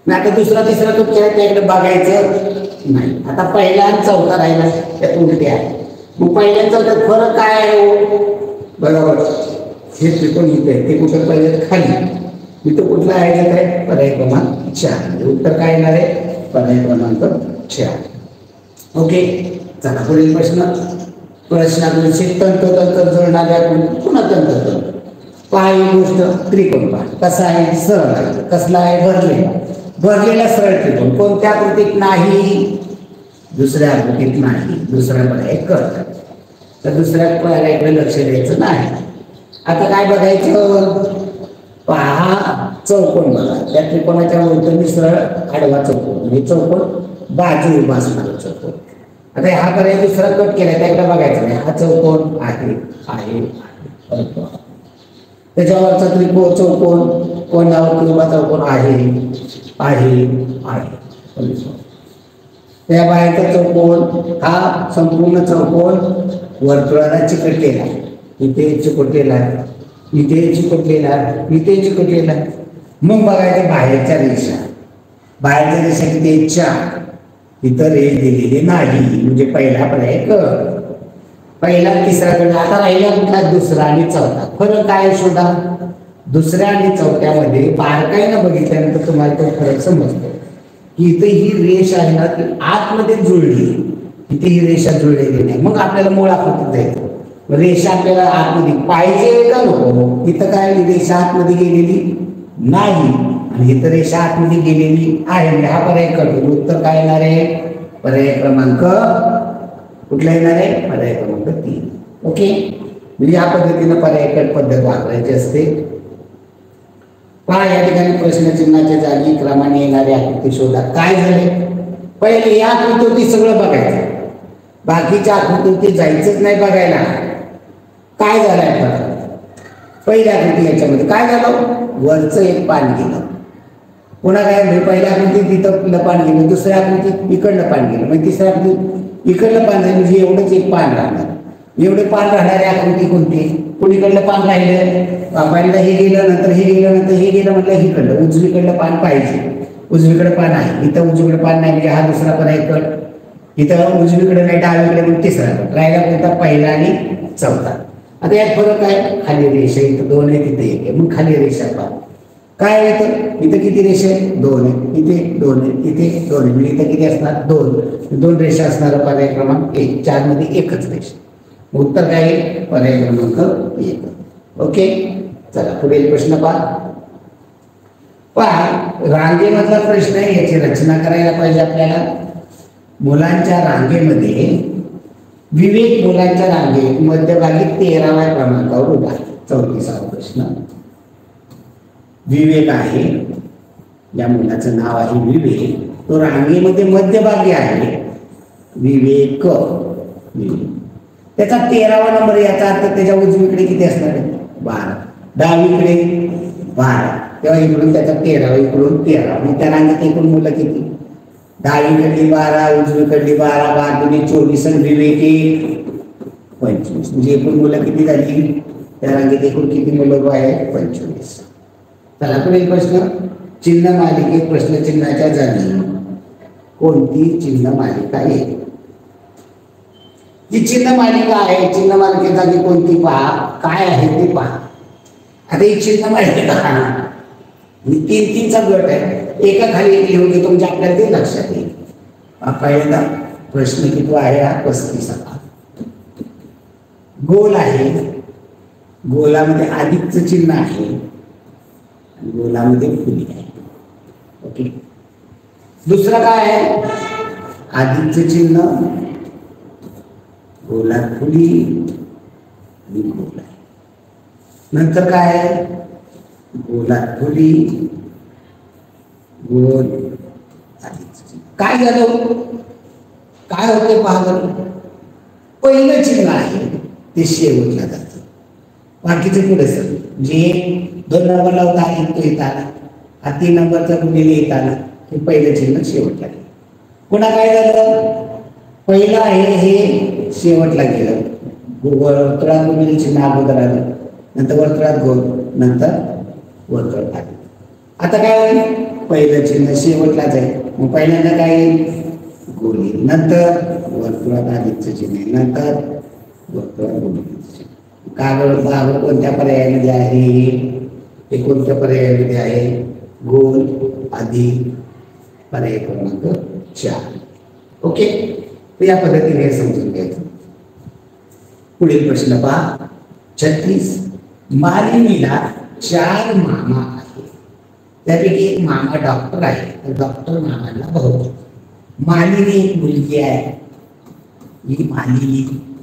नाही आता दुसरा तिसरा तो त्याकडे बघायचं नाही. आता पहिला आणि चौथा राहिला, त्यात उलटे आहे. मग पहिल्या आणि चौथ्यात फरक काय आहे? बरोबर, हे त्रिकोण इथे आहे, ते कुठं पाहिजे खाली. इथं कुठला आहे घेत आहे? पर्याय क्रमांक 4. उत्तर काय येणार आहे? पर्याय क्रमांक 4. ओके, चला पुढील प्रश्न. प्रश्नाकृती तंतोतंत जुळणाऱ्या पुन्हा तंतोतंत. पहा ही गोष्ट, त्रिकोण पहा कसा आहे, सरळ आहे. कसला आहे? भरलेला. भरलेला सरळ त्रिकोण कोणत्या आकृतीत नाही? दुसऱ्या आकृतीत नाही. दुसरा पर्याय कर. तर दुसऱ्या पर्यायाकडे लक्ष द्यायचं नाही. आता काय बघायचं? पहा चौकोन बघा, त्या त्रिकोणाच्या वरती सरळ आडवा चौकोन, म्हणजे चौकोन बाजू उभा असणारा चौकोन. आता हा पर्याय दुसरा कट केला, त्याकडे बघायचं नाही. हा चौकोन आहे आहे त्याच्यावरचा त्रिकोण चौकोन, कोणावरती उभा चौकोन आहे आहे आहे. त्या बाहेरचा चौकोन, हा संपूर्ण चौकोन वर्तुळाला चिकटलेला आहे. इथे चिकटलेला आहे, इथे चिकटलेला आहे, इथे चिकटलेला आहे. मग बघायचं बाहेरच्या रेषा. बाहेरच्या रेषा किती? 4. इतर रेष दिलेली नाही, म्हणजे पहिला पर्याय कर. पहिला तिसरा कडे. आता राहिला कुठला? दुसरा आणि चौथा. फरक काय शोधा? दुसऱ्या आणि चौथ्यामध्ये बारकाईनं बघितल्यानंतर तुम्हाला तो फरक समजतो की इथे ही रेष आहे ना ती आतमध्ये जुळली, इथे ही रेषा जुळलेली नाही. मग आपल्याला मूळ आकृतीत जायचं. रेषा आपल्याला आतमध्ये पाहिजे का नको? इथं काय रेषा आतमध्ये गेलेली नाही आणि इथं रेषा आतमध्ये गेलेली आहे. हा पर्याय कळतो. उत्तर काय येणार आहे? पर्याय क्रमांक कुठला येणार आहे? पर्याय क्रमांक 3. ओके, म्हणजे या पद्धतीनं पर्याय कट पद्धत वापरायची असते. पहा या ठिकाणी प्रश्नचिन्हाच्या जागी क्रमाने येणारी आकृती शोधा. काय झाले? पहिले या आकृतीवरती सगळं बघायचं, बाकीच्या आकृतीवरती जायचंच नाही बघायला. काय झालंय आता? पहिल्या आकृती याच्यामध्ये काय झालं? वरचं एक पान गेलं. पुन्हा काय? पहिल्या आकृतीत तिथं पान गेलं, दुसऱ्या आकृतीत इकडलं पान गेलं, मग तिसऱ्या आकृतीत इकडलं पान झालं, म्हणजे एवढंच एक पान राहणार. एवढे पान राहणारी आकृती कोणती? कुणीकडलं पान राहिलं? पहिल्यांदा हे गेलं, नंतर हे गेलं, नंतर हे गेलं, म्हटलं हे कळलं. उजवीकडलं पान पाहिजे, उजवीकडे पान आहे. इथं उजवीकडे पान नाही, म्हणजे हा दुसरा पर्याय कट. इथं उजवीकडे नाही, डावीकडे मग तिसरा कट. राहिला कोणता? पहिला आणि चौथा. आता यात फरक आहे, खाली रेषा. इथं 2 आहे, तिथे 1 आहे. मग खाली रेषा पहा काय येतं? इथं किती रेषा आहे? 2 आहे. इथे 2 आहे, इथे 2 आहे. म्हणजे इथं किती असणार? 2 रेषा असणारा पर्याय क्रमांक 1. 4 मध्ये एकच रेषा. उत्तर काय आहे? पर्याय क्रमांक 1. ओके, चला पुढील प्रश्न पहा. पण रांगेमधला प्रश्न आहे, याची रचना करायला पाहिजे आपल्याला. मुलांच्या रांगेमध्ये विवेक मुलांच्या रांगेत मध्यभागी 13व्या क्रमांकावर उभा आहे. 34वा प्रश्न. विवेक आहे, या मुलाचं नाव आहे विवेक, तो रांगेमध्ये मध्यभागी आहे. विवेक, त्याचा 13वा नंबर, याचा अर्थ त्याच्या उजवीकडे किती असणार आहे? 12. डावीकडे 12, तेव्हा इकडून त्याचा 13, इकडून 13. मग त्या रांगेत एकूण मुलं किती? डावीकडली 12, उजवीकडली 12, 12 24 आणि विवेक 25. म्हणजे एकूण मुलं किती झाली? त्या रांगेत एकूण किती मुलं उभं आहे? 25. चला पुढील प्रश्न. चिन्ह मालिकेत प्रश्नचिन्हाच्या जागी कोणती चिन्ह मालिका आहे? जी चिन्ह मालिका आहे, चिन्ह मालिकेत जागी कोणती पहा, काय आहे ते पहा. आता ही चिन्ह मालिका 3-3चा गट आहे, एका खाली एक लिहून घेतो, म्हणजे आपल्याला ते लक्षात येईल. पहिल्यांदा प्रश्न किती आहे? हा 35वा. गोल आहे, गोलामध्ये अधिकचं चिन्ह आहे, गोलामध्ये फुली आहे. ओके. दुसरं काय आहे? अधिकचं चिन्ह, गोलात फुली आणि गोल आहे. नंतर काय आहे? गोलात फुली, गोल, अधिकचं चिन्ह. काय झालं? काय होते पहा. पहिलं चिन्ह आहे ते शेवटला जातं, बाकीचे पुढे सर. जे 2 नंबरला होता तो येत आला, हा 3 नंबरचा गुणिले येत आला, हे पहिलं चिन्ह शेवटला गेलं. पुन्हा काय झालं? पहिलं आहे हे शेवटला गेलं, वर्तुळात गुणिले चिन्ह अगोदर आलं, नंतर वर्तुळात गोल, नंतर वर्तुळात आलं. आता काय? पहिलं चिन्ह शेवटलाच आहे, मग पहिल्यांदा काय येईल? गोल येईल, नंतर वर्तुळात अधिकचं चिन्ह येईल, नंतर वर्तुळात गुणिलेचं चिन्ह. कागद कोणत्या पर्यायामध्ये आहे? हे कोणत्या पर्यायामध्ये आहे? गोल अधिक पर्याय क्रमांक 4. ओके. या पद्धतीने हे समजून घ्यायचं. पुढील प्रश्न पहा. 36. मालिनीला 4 मामा आहे, त्यापैकी एक मामा डॉक्टर आहे, तर डॉक्टर मामाला भाऊ. मालिनी एक मुलगी आहे, ही मालिनी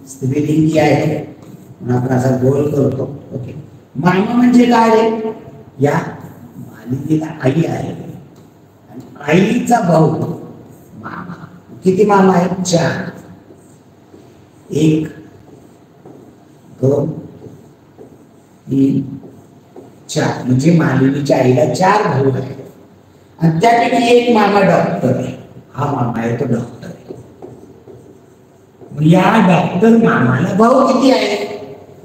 स्त्रीलिंगी आहे, आपण असा गोल करतो. ओके. मामा म्हणजे काय रे? या मालिनीला आई आहे, आईचा भाऊ मामा. किती मामा आहेत? 4. 1 2 3 4. म्हणजे मालिनीच्या आईला 4 भाऊ आहेत, आणि त्यापैकी एक मामा डॉक्टर आहे. हा मामा आहे तो डॉक्टर आहे. या डॉक्टर मामाला भाऊ किती आहे?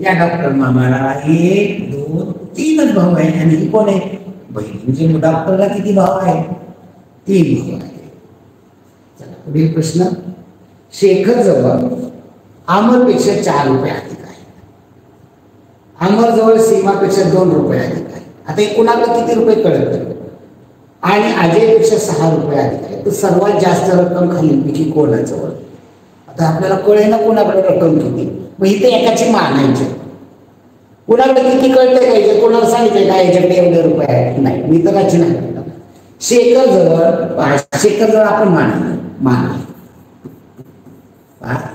या डॉक्टर मामाला 1 2 3च भाऊ आहे, आणि ही कोण आहे? बहीण. म्हणजे डॉक्टरला किती भाऊ आहे? 3 भाऊ आहे. चला पुढील प्रश्न. शेखर जवळ अमरपेक्षा 4 रुपये अधिक आहे, अमर जवळ सीमापेक्षा 2 रुपये अधिक आहे. आता हे कुणाला किती रुपये कळत? आणि अजयपेक्षा 6 रुपये अधिक आहे, तर सर्वात जास्त रक्कम खालीलपैकी कोणाजवळ? आता आपल्याला कळेना कोणाकडे रक्कम किती, मग इथे एकाची मानायची. कुणाकडे किती कळतंय काय? कोणाला सांगितलंय काय याच्याकडे एवढे रुपये आहेत? नाही, मी तर राजी नाही. शेखर जवळ आपण मान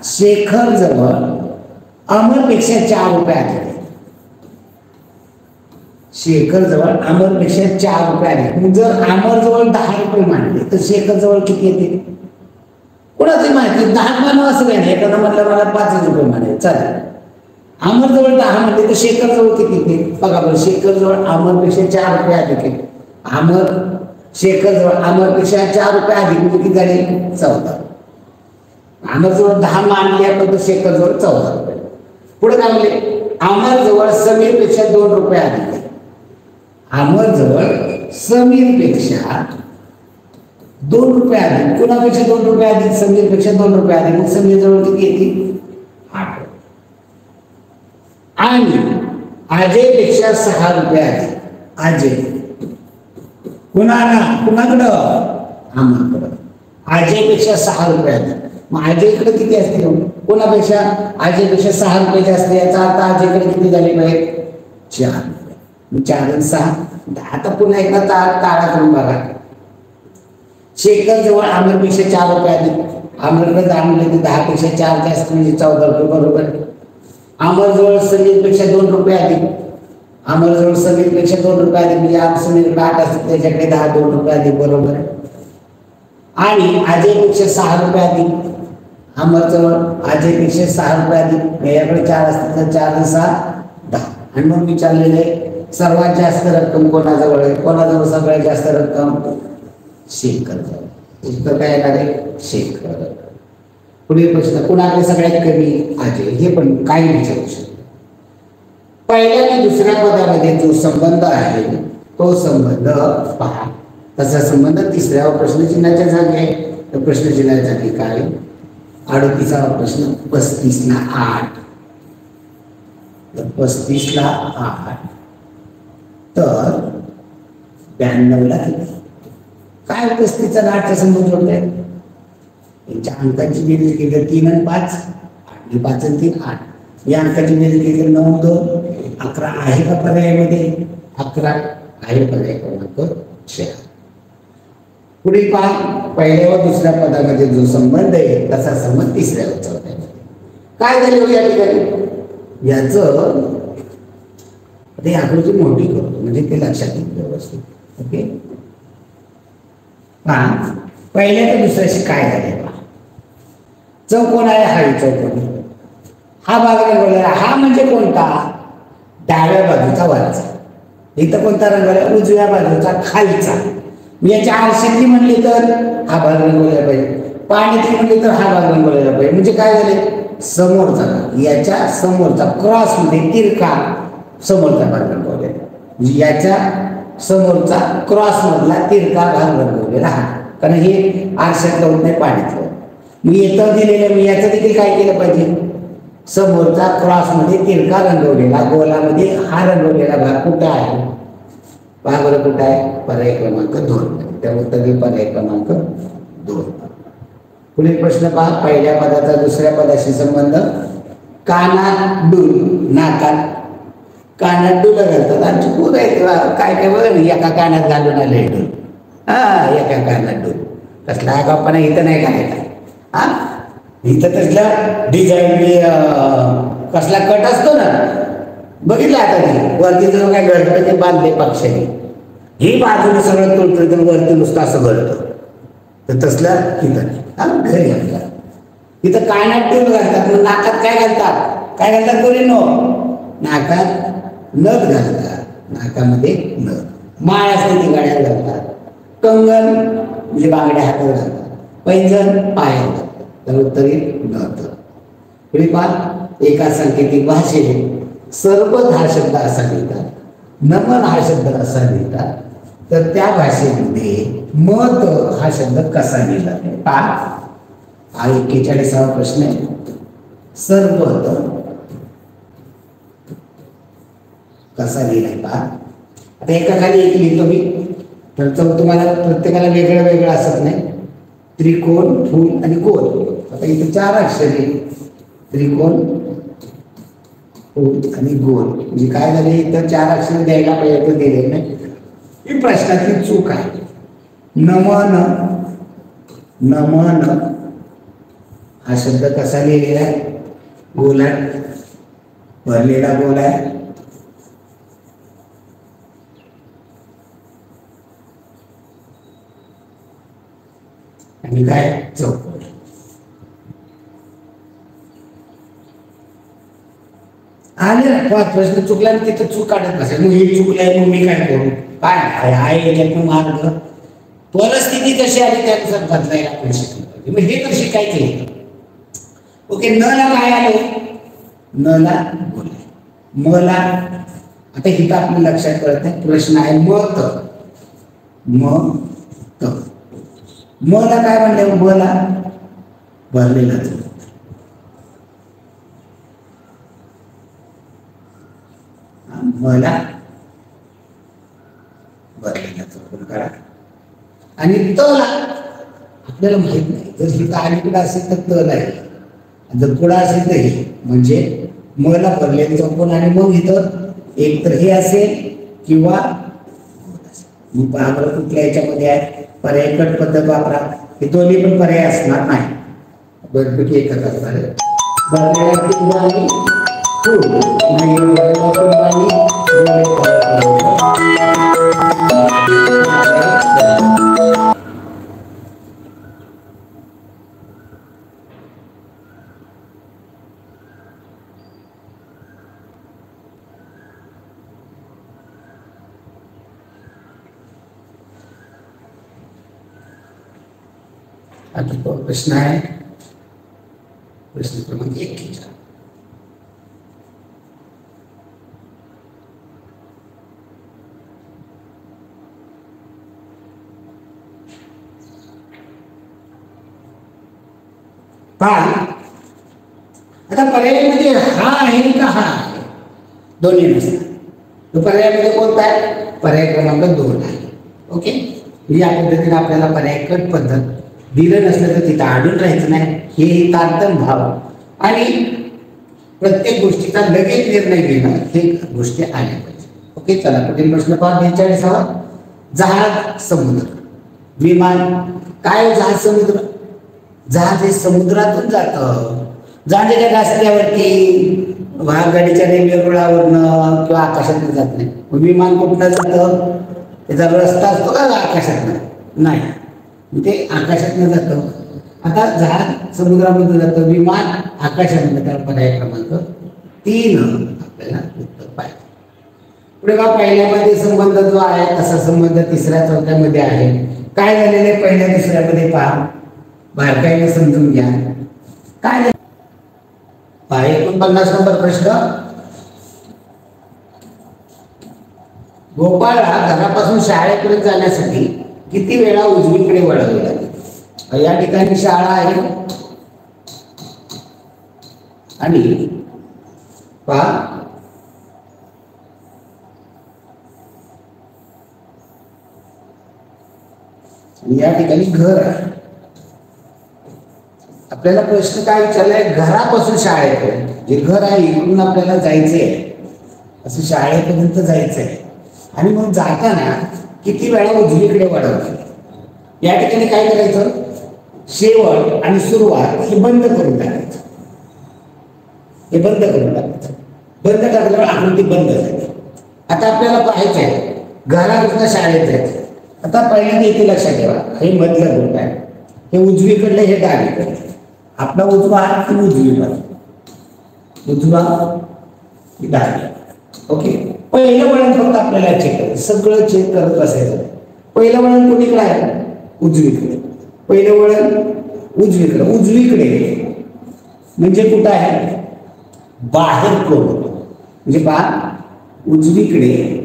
शेखर जवळ अमरपेक्षा 4 रुपये अधिक आहे. शेखर जवळ अमरपेक्षा 4 रुपये अधिक. जर अमर जवळ 10 रुपये मानले तर शेखर जवळ किती येते? कोणाची माहिती? 10 मानव असं काही नाही. एखादा म्हटलं मला 5 रुपये मानायचे, चालेल. अमर जवळ 10 म्हणले तर शेखर जवळ किती येते? बघा बरं, शेखर जवळ अमरपेक्षा 4 रुपये अधिक आहे. शेखर जवळ अमरपेक्षा 4 रुपये अधिक म्हणजे किती झाले? 14. अमर जवळ 10 मानले आपण तर शेखर जवळ 14 रुपये. पुढे काय म्हणले? अमर जवळ समीरपेक्षा 2 रुपये अधिक आहे. अमर जवळ समीरपेक्षा 2 रुपये अधिक. कुणापेक्षा 2 रुपये अधिक? समीरपेक्षा 2 रुपये अधिक. मग समीर जवळ किती येते? 8. आणि अजयपेक्षा 6 रुपये अधिक. अजय कुणाकडं? आम्हाकडं. अजयपेक्षा 6 रुपये अधिक. मग अजयकडे किती असतील? कोणापेक्षा? अजयपेक्षा 6 रुपये जास्त. याचा अर्थ अजयकडे किती झाले पाहिजे? 4 रुपये. 4 आणि 6 10. आता पुन्हा एकदा ताळा करून बघा. शेखर जवळ आमरपेक्षा 4 रुपये अधिक, आमरकडे आणले ते 10 पेक्षा 4 जास्त म्हणजे 14 रुपये बरोबर. आमरजवळ समीरपेक्षा 2 रुपये अधिक, आमरजवळ समीरपेक्षा 2 रुपये अधिक म्हणजे समीरकडे 8 असतात त्याच्याकडे 2 रुपये अधिक बरोबर. आणि अजयपेक्षा 6 रुपये अधिक, अमरजवळ अजयपेक्षा 6 रुपये अधिक, याकडे 4 असतात तर 4 आणि 6 10. आणि मग विचारलेले सर्वात जास्त रक्कम कोणाजवळ आहे, कोणाजवळ सगळ्यात जास्त रक्कम शेखर जवळ. उत्तर काय येणार आहे शेखर. पुढील प्रश्न कुणाकडे सगळ्यात कमी अजय, हे पण काय विचारू शकतो. पहिल्या आणि दुसऱ्या पदामध्ये जो संबंध आहे तो संबंध पहा. तसा संबंध तिसऱ्या प्रश्नचिन्हाच्या जागी आहे. तर प्रश्नचिन्हाच्या जागी काय 38वा प्रश्न 35 ला 8, तर 35 ला 8 तर 92 ला किती. काय 35 आणि 8चा संबंध जोडताय. यांच्या अंकाची बेरीज केली तर 3 आणि 5, 8 आणि 5 आणि 3 8. या अंकाची बेरीज केली तर 9 2 11 आहे का पर्यायामध्ये 11 आहे पर्याय क्रमांक 4. पुढे पहा पहिल्या व दुसऱ्या पदामध्ये जो संबंध आहे तसा संबंध तिसऱ्या व चौथ्यामध्ये. काय झाले या ठिकाणी याचं ते आकृती मोठी करतो म्हणजे ते लक्षात येईल व्यवस्थित. ओके पहा पहिल्या तर दुसऱ्याशी काय झाले पहा. चौकोन आहे हा चौकोन, हा भाग रंगवलेला, हा म्हणजे कोणता डाव्या बाजूचा वरचा. इथं कोणता रंगवला उजव्या बाजूचा खालचा. याच्या आरशातली म्हणली तर हा भाग रंगवलेला पाहिजे, पाण्यातली म्हणली तर हा भाग रंगवलेला पाहिजे. म्हणजे काय झाले समोरचा याच्या समोरचा क्रॉस मध्ये तिरका समोरचा भाग रंगवलेला, म्हणजे याच्या समोरचा क्रॉस मधला तिरका भाग रंगवलेला हा. कारण हे आरशातलं होत नाही पाण्यातलं. मी येतं दिलेलं मी याचं देखील काय केलं पाहिजे समोरचा क्रॉस मध्ये तिरका रंगवलेला गोलामध्ये हा रंगवलेला भाग कुठं आहे पहा बरं कुठं आहे पर्याय क्रमांक 2. त्या उत्तर पर्याय क्रमांक 2. पुढील प्रश्न पहा पहिल्या पदाचा दुसऱ्या पदाशी संबंध. कानात डूल नाकात, कानात डुल घालतात आमची पूर आहे तेव्हा काय काय बघा ना एका कानात घालून आले डूल. हा एका कानात डूल कसला आगावपणा इथं नाही घालायचा. हा इथं तसला डिझाईन कसला कट असतो ना बघितलं आता ते वरती जर काय घडतं ते बांधले पक्षाने ही बाजूने सगळं तोडतं तर वरती नुसतं असं घडतं तर तसलं इथं नाही. हा घरी घालतात इथं कानात डूल घालतात मग नाकात काय घालतात कोणी नो नाकात नथ घालतात, नाकामध्ये नथ. माळ असते ती गाड्यात घालतात, कंगन म्हणजे बांगड्या हातात घालतात, पैंजण पायात घालतात. तर उत्तरी नथ. पुढे पहा एका सांकेतिक भाषेत सर्वत हा शब्द असा लिहितात, नमन हा शब्द असा लिहितात, तर त्या भाषेमध्ये मत हा शब्द कसा लिहिला पहा. हा 41वा प्रश्न आहे. सर्वत कसा लिहिलाय पहा. आता एका खाली एक लिहितो मी तर तुम्हाला प्रत्येकाला वेगळं वेगळं असत नाही. त्रिकोण फूल आणि गोल. आता इथे 4 अक्षरे त्रिकोण फूल आणि गोल म्हणजे काय झाले इथं 4 अक्षरे द्यायला पाहिजे तर दिले नाही. ही प्रश्नाची चूक आहे. नमन नमन हा शब्द कसा लिहिलेला आहे गोलात भरलेला गोल आहे. आणि काय चौकोन. आले प्रश्न चुकला तिथं चूक काढत नसेल मग हे चुकलंय मग मी काय करू काय आहे याच्यात मार्ग परिस्थिती कशी आली त्यानुसार बदलायला आपण शिकलो पाहिजे. मग हे तर शिकायचे. ओके न ला काय आले न ला बोल मला आता इथं आपल्या लक्षात कळत नाही प्रश्न आहे मत मत मला काय म्हणले मला भरलेला मला भरलेला चौकोन करा. आणि तला आपल्याला माहित नाही जर हिथं अलीकडे असेल तर तल आहे, जर पुढे असेल तर हे म्हणजे मला भरलेला चौकोन आणि मग इथं एक तर हे असेल किंवा बरोबर कुठल्या याच्यामध्ये आहे पर्याय कट पद्धत वापरा. हे दोन्ही पण पर्याय असणार नाही, दोनपैकी एकच असणार आहे. भरलेल्या कुंभानी फूल नाही कुंभानी आता तो प्रश्न आहे, प्रश्न क्रमांक 1. आता पर्यायामध्ये हा आहे का हा आहे, दोन्ही नसतात. तो पर्यायामध्ये कोणता आहे, पर्याय क्रमांक 2 आहे. ओके, या पद्धतीने आपल्याला पर्याय कट पद्धत दिलं नसलं तर तिथं अडून राहायचं नाही. हे तारतम्य भाव आणि प्रत्येक गोष्टीचा लगेच निर्णय घेणं हे गोष्टी आल्या पाहिजे. ओके, चला पुढील प्रश्न पहा. 42वा. जहाज समुद्र विमान. काय जहाज समुद्र? जहाज हे समुद्रातून जातं. जहाज एका रस्त्यावरती वाहगाडीच्या रेल्वे रुळावरनं किंवा आकाशातून जात नाही. विमान कुठनं जातं? त्याचा रस्ता असतो का आकाशातनं? नाही, ते आकाशातनं जातं. आता जहाज समुद्रामध्ये जातं, विमान आकाशामध्ये जातं. पर्याय क्रमांक 3 आपल्याला उत्तर पाहिजे. पुढे बघा, पहिल्यामध्ये संबंध जो आहे तसा संबंध तिसऱ्या चौथ्यामध्ये आहे. काय झालेलं आहे पहिल्या दुसऱ्यामध्ये पहा, बारकाईने समजून घ्या. काय 49 नंबर प्रश्न. गोपाळला घरापासून शाळेपर्यंत जाण्यासाठी किती वेळा उजवीकडे वळावे लागेल? या ठिकाणी शाळा आहे आणि पहा या ठिकाणी घर आहे. आपल्याला प्रश्न काय विचारलाय, घरापासून शाळेपर्यंत जे घर आहे इकडून आपल्याला जायचंय, असं शाळेपर्यंत जायचंय आणि मग जाताना किती वेळा उजवीकडे वळावं. या ठिकाणी काय करायचं, शेवट आणि सुरुवात हे बंद करून टाकायचं. हे बंद करून टाकायचं. बंद टाकल्यावर आकृती बंद झाली. आता आपल्याला पाहायचं आहे घरापासून शाळेत जायचं. आता पहिल्यांदा इथे लक्षात ठेवा, हे मधलं बोट आहे, हे उजवीकडलं, हे डावीकडलं. आपला उजवा हात की उजवी बाजू, उजवा डावी. ओके, पहिलं वळण फक्त आपल्याला चेक करायचं, सगळं चेक करत बसायचं. पहिलं वळण कोणीकडे आहे, उजवीकडे. पहिलं वळण उजवीकडे. उजवीकडे म्हणजे कुठं आहे, बाहेर कोण, म्हणजे बा उजवीकडे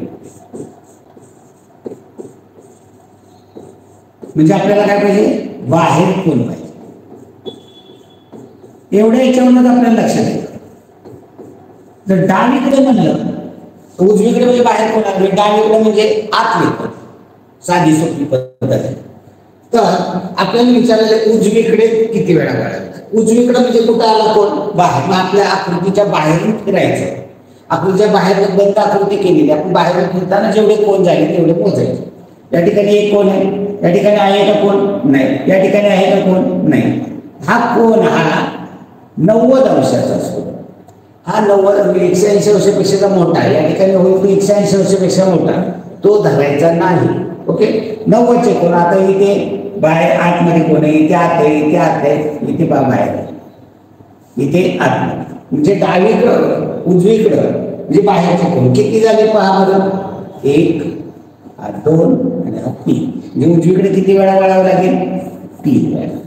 म्हणजे आपल्याला काय पाहिजे, बाहेर कोण पाहिजे. एवढ्या याच्यावरूनच आपल्याला लक्षात येतं. जर डावीकडे म्हणलं तर उजवीकडे म्हणजे बाहेर कोण आहे, डावीकडे म्हणजे आतले, साधी सोपी पद्धत आहे. तर आपल्याला विचारायला उजवीकडे किती वेळा वळायचं. उजवीकडे म्हणजे कुठं आला कोण, बाहेर. मग आपल्या आकृतीच्या बाहेरून फिरायचं. आकृतीच्या बाहेर बंद आकृती केलेली, आपण बाहेरून फिरताना जेवढे कोण जाईल तेवढे पोहोचायचे. या ठिकाणी एक कोण आहे, या ठिकाणी आहे का कोण, नाही. या ठिकाणी आहे का कोण, नाही. हा कोण हा 90 अंशाचा असतो. हा 180 अंशापेक्षा मोठा आहे. या ठिकाणी होईल तो 180 अंशापेक्षा मोठा, तो धरायचा नाही. ओके, 90चे कोण. आता इथे बाहेर आतमध्ये कोण आहे, इथे आत आहे, इथे आत आहे, इथे बाहेर आहे, इथे आत. म्हणजे डावीकडं उजवीकडं म्हणजे बाहेरचे कोण किती झाले पहा बरं, 1 2 आणि 3. म्हणजे उजवीकडे किती वेळा वळावं लागेल, 3 वेळा.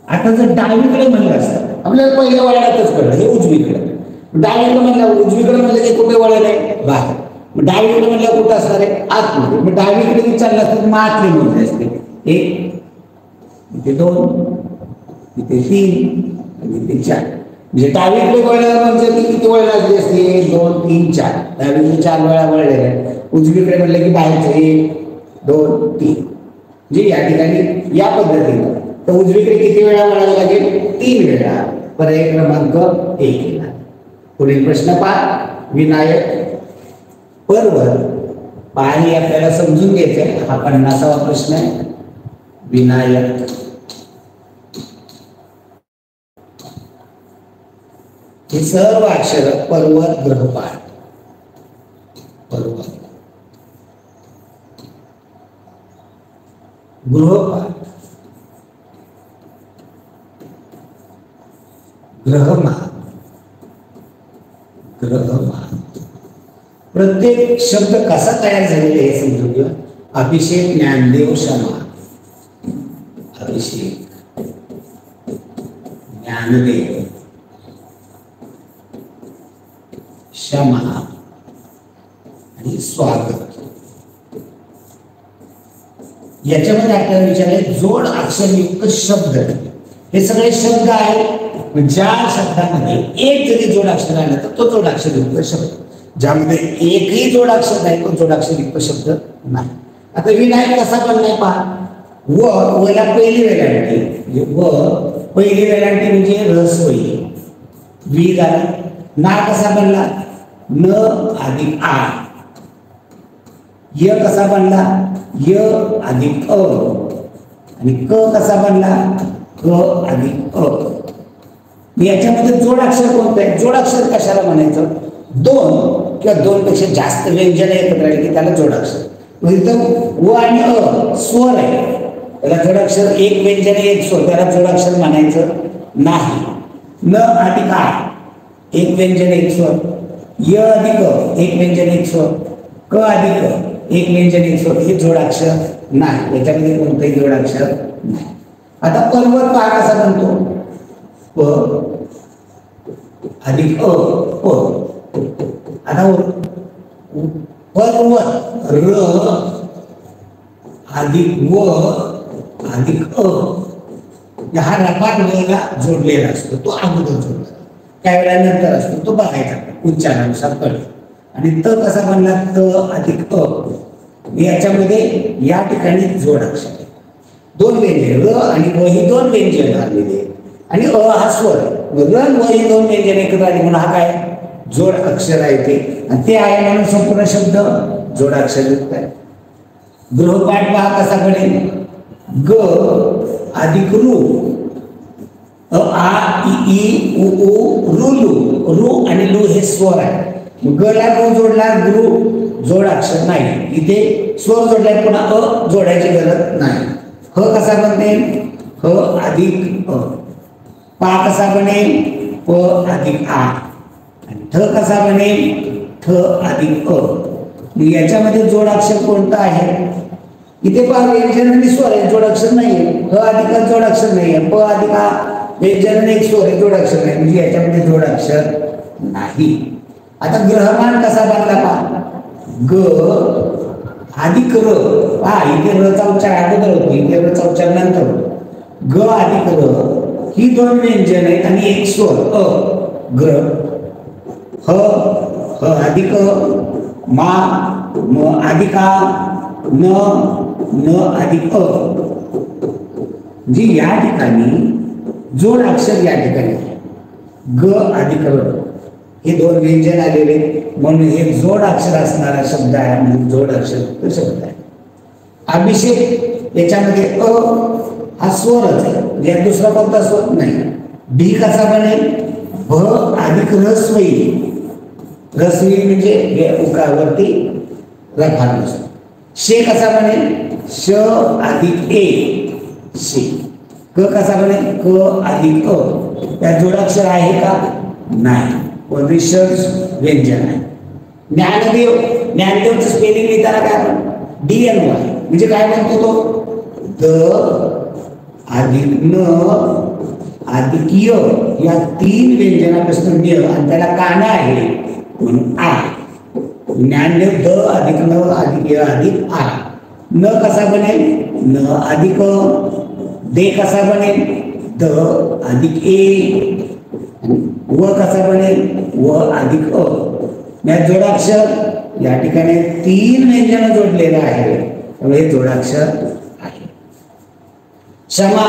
आता जर डावीकडे म्हणलं असतं आपल्याला पहिल्या वळणातच कळलं, हे उजवीकडे. डावीकडे म्हणलं, उजवीकडे म्हणलं की कुठे वळण आहे, बाहेर. मग डावीकडे म्हणलं कुठं असणार आहे, आतमध्ये. मग डावीकडे विचारलं असतं तर मग आतले मोजले असते. 1 इथे 2 इथे 3 आणि इथे 4. म्हणजे डावीकडे वळणार म्हणजे किती वळण लागली असते, 2 3 4. डावीकडे 4 वेळा वळलेल्या. उजवीकडे म्हणलं की बाहेरचं 1 2 3. म्हणजे या ठिकाणी या पद्धतीने तर उजवीकडे किती वेळा वळावं लागेल, 3 वेळा. पर्याय क्रमांक 1. पुढील प्रश्न पहा. विनायक पर्वत पाणी आपल्याला समजून घ्यायचंय. हा 50वा प्रश्न आहे. विनायक. ही सर्व अक्षर पर्वत गृहपाठ. पर्वत गृहपाठ ग्रहमान. ग्रहमान प्रत्येक शब्द कसा तयार झालेला हे समजून घेऊ. अभिषेक, ज्ञानदेव, क्षमा. अभिषेक, ज्ञानदेव, क्षमा आणि स्वागत. याच्यामध्ये आपल्याला विचारले जोड अक्षरयुक्त शब्द. हे सगळे शब्द आहेत. ज्या शब्दामध्ये एक जरी जोडाक्षर आलं तर तो जोडाक्षरयुक्त शब्द. ज्यामध्ये एकही जोडाक्षर नाही तो जोडाक्षरयुक्त शब्द नाही. आता विनायक कसा बनलाय पहा. वला पहिली वेलांटी. व पहिली वेलांटी म्हणजे रसवई. वी झाला. ना कसा बनला. न अधिक आ. य कसा बनला. य अधिक अ. आणि क कसा बनला. क अधिक अ. याच्यामध्ये जोडाक्षर कोणतं आहे. जोडाक्षर कशाला म्हणायचं. दोन किंवा दोन पेक्षा जास्त व्यंजन एकत्र आले की त्याला जोडाक्षर. इथं व आणि अ स्वर आहे. त्याला जोडाक्षर एक व्यंजन एक स्वर, त्याला जोडाक्षर म्हणायचं नाही. न अधिक आ एक व्यंजन एक स्वर. य अधिक एक व्यंजन एक स्वर. क अधिक एक व्यंजन एक स्वर. हे जोडाक्षर नाही. याच्यामध्ये कोणतंही जोडाक्षर नाही. आता पर्वत पहा कसा बनतो. प अधिक अ प. आता पर्वत र अधिक व अधिक अ. हा रफात वला जोडलेला असतो. तो अगोदर जोडला. काही वेळानंतर असतो तो बघायचा उच्चारानुसार कळतो. आणि त कसा बनला. त अधिक अ. याच्यामध्ये या ठिकाणी जोडाक्षर आहे. दोन व्यंजन र आणि व ही दोन व्यंजन आलेली आहे. आणि अ हा स्वर. र व ही दोन व्यंजन एकत्र आली म्हणून हा काय जोड अक्षर आहे ते. आणि ते आहे म्हणून संपूर्ण शब्द जोडाक्षर युक्त आहे. गृहपाठ पहा कसा करेल. ग अधिक रू. अ आ इ ई उ ऊ रु लू. रू आणि लू हे स्वर आहे. ग ला रू जोडला. गुरु जोडाक्षर नाही. इथे स्वर जोडलाय पुन्हा अ जोडायची गरज नाही. ह कसा बनेल. ह अधिक अ. पा कसा बनेल. प अधिक आ. आणि ठ कसा बनेल. ठ अधिक अ. याच्यामध्ये जोडाक्षर कोणता आहे. इथे पहा व्यंजन आणि स्वर आहे. जोडाक्षर नाही. ह अधिक जोडाक्षर नाही. प अधिक आ व्यंजन आणि एक स्वर आहे. जोडाक्षर नाही. म्हणजे याच्यामध्ये जोडाक्षर नाही. आता ग्रहमान कसा बनला पहा. ग अधिक र. पहा इथे र चा उच्चार अगोदर होतो. इथे र चा उच्चार नंतर होतो. ग अधिक र ही दोन व्यंजन आहेत आणि एक स्वर अ. ग्र. ह ह अधिक मा म अधिक आ न न अधिक अ. म्हणजे या ठिकाणी जोड अक्षर या ठिकाणी ग अधिक र हे दोन व्यंजन आलेले म्हणून हे जोड अक्षर असणारा शब्द आहे. म्हणजे जोड अक्षर शब्द आहे. अभिषेक याच्यामध्ये अ हा स्वरच आहे. म्हणजे दुसरा कोणता स्वर नाही. डी कसा बनेल. भ अधिक रस्वई. रस्वई म्हणजे उकारावरती रफा नसतो. शे कसा बनेल. श अधिक ए शे. क कसा बनेल. क अधिक अ. त्या जोडाक्षर आहे का नाही. पण रिसर्च व्यंजन आहे. ज्ञानदेव. ज्ञानदेवचं स्पेलिंग लिहिताना काय आपण DNY म्हणजे काय म्हणतो तो. द अधिक न अधिक य या तीन व्यंजनापासून य आणि त्याला काना आहे म्हणून आ. ज्ञानदेव द अधिक न अधिक य अधिक आ. न कसा बनेल. न अधिक दे कसा बनेल. द अधिक ए. व कसा बनेल. व अधिक अ. या जोडाक्षर या ठिकाणी तीन व्यंजन जोडलेलं आहे. त्यामुळे जोडाक्षर आहे. क्षमा.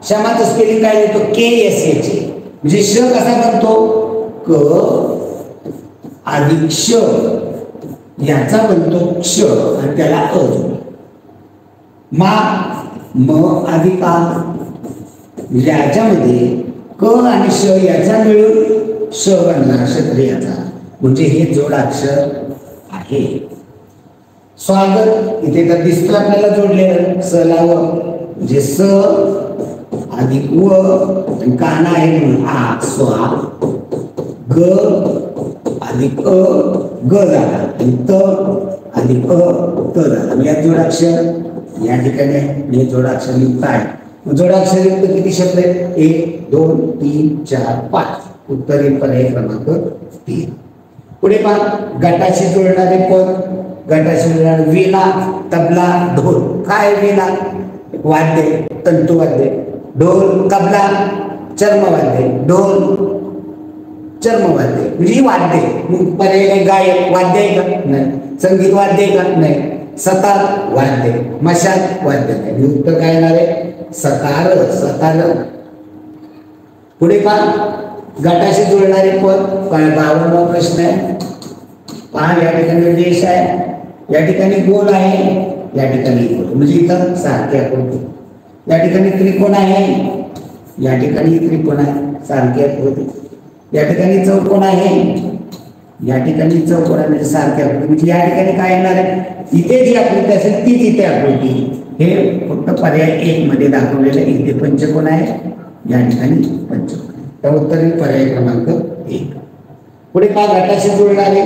क्षमाचं स्पेलिंग काय येतो. KSH म्हणजे श कसा बनतो. क अधिक श याचा बनतो क्ष आणि त्याला अ जोडू. मा म अधिक आ, याच्यामध्ये क आणि श याचा मिळून श बनला क्षत्रियाचा, म्हणजे हे जोडाक्षर आहे. स्वागत इथे तर दिसतो आपल्याला जोडलेलं स लाव, म्हणजे स अधिक व आणि काना आहे म्हणून आ स्वा, ग अधिक अ ग झाला आणि त अधिक अ त झाला. या जोडाक्षर या ठिकाणी हे जोडाक्षर युक्त आहे. जोडाक्षर युक्त किती शब्द आहेत? 1 2 3 4 5. उत्तर येईल पर्याय क्रमांक 3. पुढे पहा, गटाशी जोडणारे पद. गटाशी जोडणारे वीणा, तबला, ढोल. काय वीणा? वाद्य, तंतुवाद्य. ढोल, तबला, चर्मवाद्य. ढोल, चर्मवाद्य म्हणजे ही वाद्य. मग पर्याय गायक वाद्य आहे का? नाही. संगीत वाद्य आहे का? नाही. सतार वाद्य, मशाल वाद्य नाही. उत्तर काय येणार आहे? सतार. सतार. पुढे पहा, गटाशी जोडणारे पद. 52वा प्रश्न आहे. पहा, या ठिकाणी देश आहे, या ठिकाणी गोल आहे, या ठिकाणी गोल म्हणजे इथं सारखे आकृती. या ठिकाणी त्रिकोण आहे, या ठिकाणी त्रिकोण आहे, सारखे आकृती. या ठिकाणी चौकोन आहे, या ठिकाणी चौकोन आहे, म्हणजे सारखे आकृती. म्हणजे या ठिकाणी काय येणार आहे? इथे जी आकृती असेल तीच इथे आकृती. हे फक्त पर्याय 1 मध्ये दाखवलेलं. इथे पंचकोन आहे, या ठिकाणी पंचकोन आहे. तर उत्तर येईल पर्याय क्रमांक 1. पुढे पहा, गटाशी जोडणारे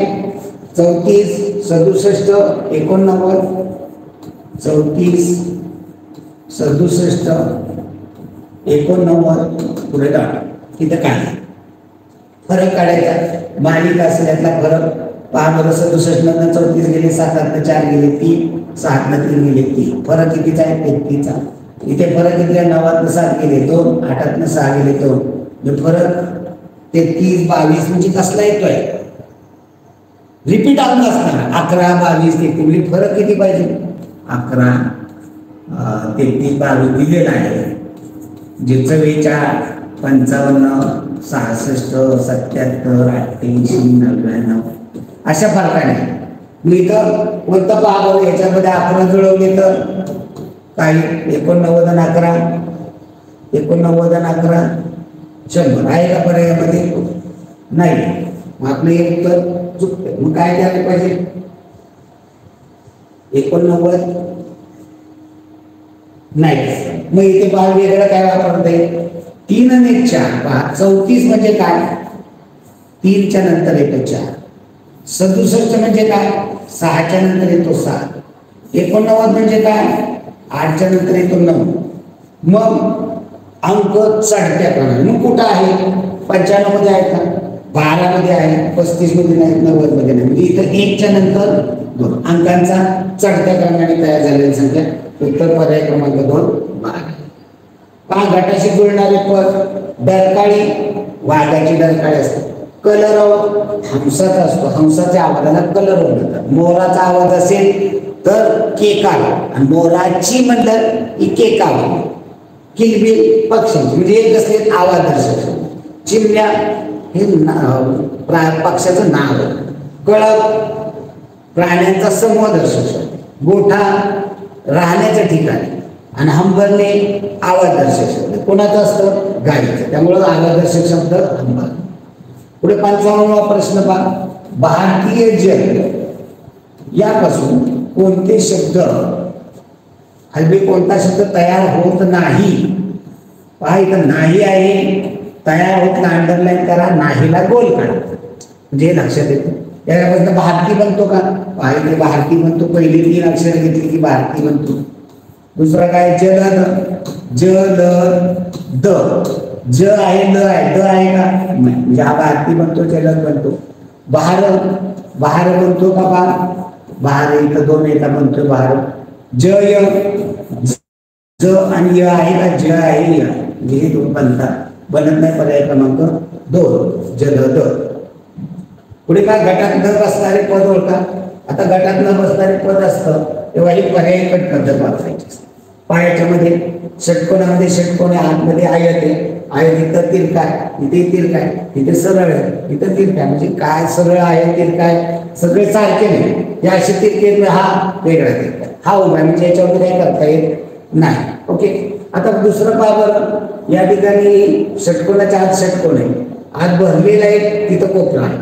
34 67 89 34 67 89. पुढे दाखवा तिथं काय फरक काढायचा. मालिका असेल यातला फरक पहा बरं. 67 मधनं 34 गेले, 7 मधनं 4 गेले 3, 6 मधनं 3 गेले 3. फरक कितीचा आहे? 33 चा. इथे फरक किती आहे? 9 मधनं 7 गेले 2, 8 मधनं 6 गेले 2. म्हणजे फरक 33 22 म्हणजे कसला येतोय? रिपीट आऊट असणार. 11 22 33 म्हणजे फरक किती पाहिजे? 11 33 22 दिलेला आहे. जे 44 55 66 77 88 99 अशा फरकाने. मी इथं कोणतं पाहावं? याच्यामध्ये 11 जुळवले तर काही 89 आणि 11 89 आणि 11 100 आहे का पर्यायामध्ये? नाही. मग आपलं हे उत्तर चुकतं. मग काय द्यायला पाहिजे? 89 नाही. मग इथे पहा वेगळं काय वापरता येईल? 3 आणि 1 4. पहा 34 म्हणजे काय? 3 च्या नंतर येतो 4. 67 म्हणजे काय? 6 च्या नंतर येतो 7. 89 म्हणजे काय? 8 च्या नंतर येतो 9. मग अंक चढत्या क्रमाने. मग कुठं आहे? 95 मध्ये आहे का? 12 मध्ये आहे, 35 मध्ये नाही, 90 मध्ये नाही. म्हणजे इथं 1 च्या नंतर 2 अंकांचा चढत्या क्रमाने तयार झालेली संख्या. उत्तर पर्याय क्रमांक 2 12. पहा, गटाशी जोडणारे पद. डरकाळी, वाघाची डरकाळी असते. कलरव हंसाचा असतो, हंसाच्या आवाजाला कलरव म्हणतात. मोराचा आवाज असेल तर केकाव, आणि मोराची म्हणलं की केकाव. किलबिल पक्ष्यांची म्हणजे एक असले आवाज दर्शक. चिमण्या हे पक्षाचं नाव. कळप प्राण्यांचा समूह दर्शक. गोठा राहण्याच्या ठिकाणी. आणि हंबरणे आवाज दर्शक शब्द. कोणाचं असतं? गायीचं. त्यामुळं आवाज दर्शक शब्द हंबर. पुढे 55वा प्रश्न पहा. भारतीय जल यापासून कोणते शब्द हलबी कोणता शब्द तयार होत नाही? पहा इथं नाही आहे, तयार होत नाही अंडरलाईन करा, नाहीला गोल काढा म्हणजे लक्षात येतं. यापासून भारती बनतो का? पहा इथे भारती बनतो. पहिली 3 अक्षर घेतली की भारती बनतो. दुसरा काय? जलद, जलद. ज आहे, ल आहे, द आहे का? नाही. म्हणजे हा भारती बनतो, जलद बनतो. बहार, बहार बनतो का? बहार इथं 2 येता बनतो बहार. जय, ज आणि य आहे का? ज आहे, य म्हणजे हे 2 बनतात. बनत नाही. पर्याय क्रमांक 2 जलद. पुढे काय? गटात न बसणारे पद ओळखा. आता गटात न बसणारे पद असतं तेव्हा ही पर्यायी पद्धत वापरायची असते. पायाच्या मध्ये षटकोनामध्ये षटकोन, आतमध्ये आयत आहे. आहे तिथं तिरका आहे, इथे तिरका आहे, इथे सरळ आहे, इथं तिरका आहे. म्हणजे काय सरळ आहे तिरका आहे सगळे सारखे नाही. हे असे तिरके हा वेगळा तिरका हा उभा आहे म्हणजे याच्यावर काय करता येत नाही. ओके. आता दुसरं पहा बरं. या ठिकाणी षटकोनाच्या आत षटकोन आहे, आत भरलेला आहे, तिथं कोपरा आहे,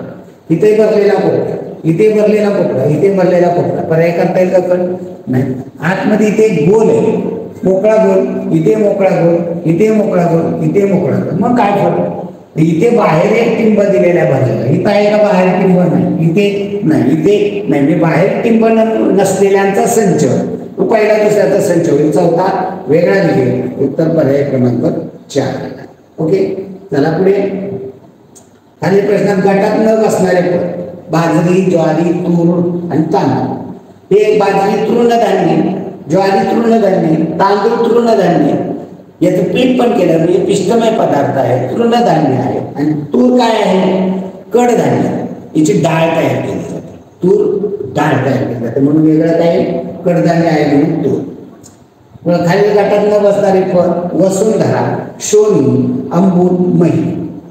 इथे भरलेला कोपरा, इथे भरलेला कोपरा, इथे भरलेला कोपरा. पर्याय करता येईल का पण नाही. आतमध्ये इथे गोल आहे, मोकळा गोल, इथे मोकळा गोल, इथे मोकळा गोल, इथे मोकळा गोल. मग काय फरक? इथे बाहेर एक टिंब दिलेल्या बाजूला, इथं आहे का बाहेर टिंब? नाही. इथे नाही, इथे नाही. मी बाहेर टिंब नसलेल्यांचा संच, तो पहिला दुसऱ्याचा संच होईल, चौथा वेगळा निघेल. उत्तर पर्याय क्रमांक 4. ओके. चला पुढे. खालील प्रश्नात गटात न बसणारे पद. बाजरी, ज्वारी, तूर आणि तांदूळ. हे बाजरी तृणधान्य, ज्वारी तृणधान्य, तांदूळ तृणधान्य. याचं पीठ पण केलं म्हणजे पिष्टमय पदार्थ आहे, तृणधान्य आहे. आणि तूर काय आहे? कडधान्य. याची डाळ तयार केली जाते, तूर डाळ तयार केली जाते म्हणून वेगळं काय कडधान्य आहे म्हणून तूर. खालील गटात न बसणारे पद. वसुंधरा, शोणी, अंबूर, मही.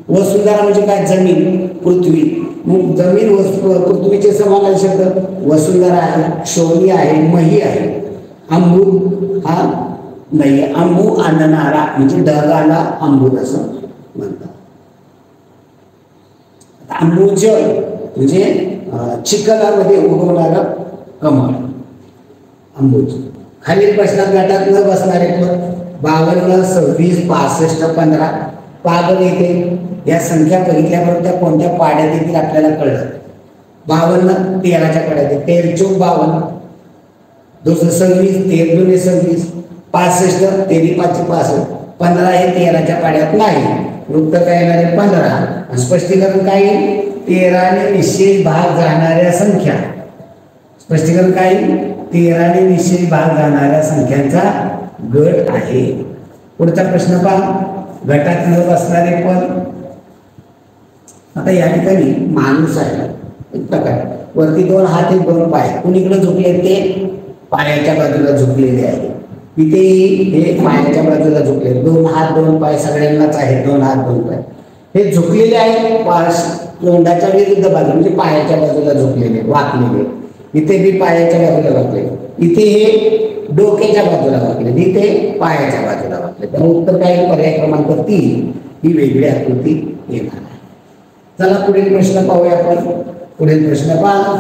वसुंधरा म्हणजे काय? जमीन, पृथ्वी. मग जमीन पृथ्वीचे समान शब्द वसुंधरा आहे, शोणी आहे, मही आहे. अंबूर हा नाही, अंबू आणणारा म्हणजे ढगाला अंबूर असं म्हणतात. अंबुज म्हणजे चिखलामध्ये उगवणारा कमळ, अंबुज. खालील प्रश्नात गटात न बसणारे पद. 52, 26, 65, 15. पागल येते. या संख्या बघितल्याबरोबर त्या कोणत्या पाड्यात येतील आपल्याला कळलं. 52 13च्या पाड्यात आहे, 13 चौक 52, 26 13 दुने 26, 65 13 5 65. 15 हे 13च्या पाड्यात नाही. उत्तर काय येणार आहे? 15. स्पष्टीकरण काय? 13ने निश्चित भाग जाणाऱ्या संख्या. स्पष्टीकरण काय? 13ने निश्चित भाग जाणाऱ्या संख्यांचा गट आहे. पुढचा प्रश्न पहा. गटात न बसणारे पद. आता या ठिकाणी माणूस आहे, एक प्रकार. वरती 2 हात 2 पाय, कुणीकडे झुकले? ते पायाच्या बाजूला झुकलेले आहे. इथे हे पायाच्या बाजूला झुकले, 2 हात 2 पाय सगळ्यांनाच आहेत, 2 हात 2 पाय. हे झुकलेले आहेत तोंडाच्या विरुद्ध बाजू म्हणजे पायाच्या बाजूला झुकलेले, वाकलेले. इथे बी पायाच्या बाजूला वाकले, इथे हे डोक्याच्या बाजूला वाकले, इथे पायाच्या बाजूला वाकले. त्यामुळे उत्तर काय? पर्याय क्रमांक 3 ही वेगळी आकृती येणार आहे. चला पुढील प्रश्न पाहूया आपण. पुढील प्रश्न पहा.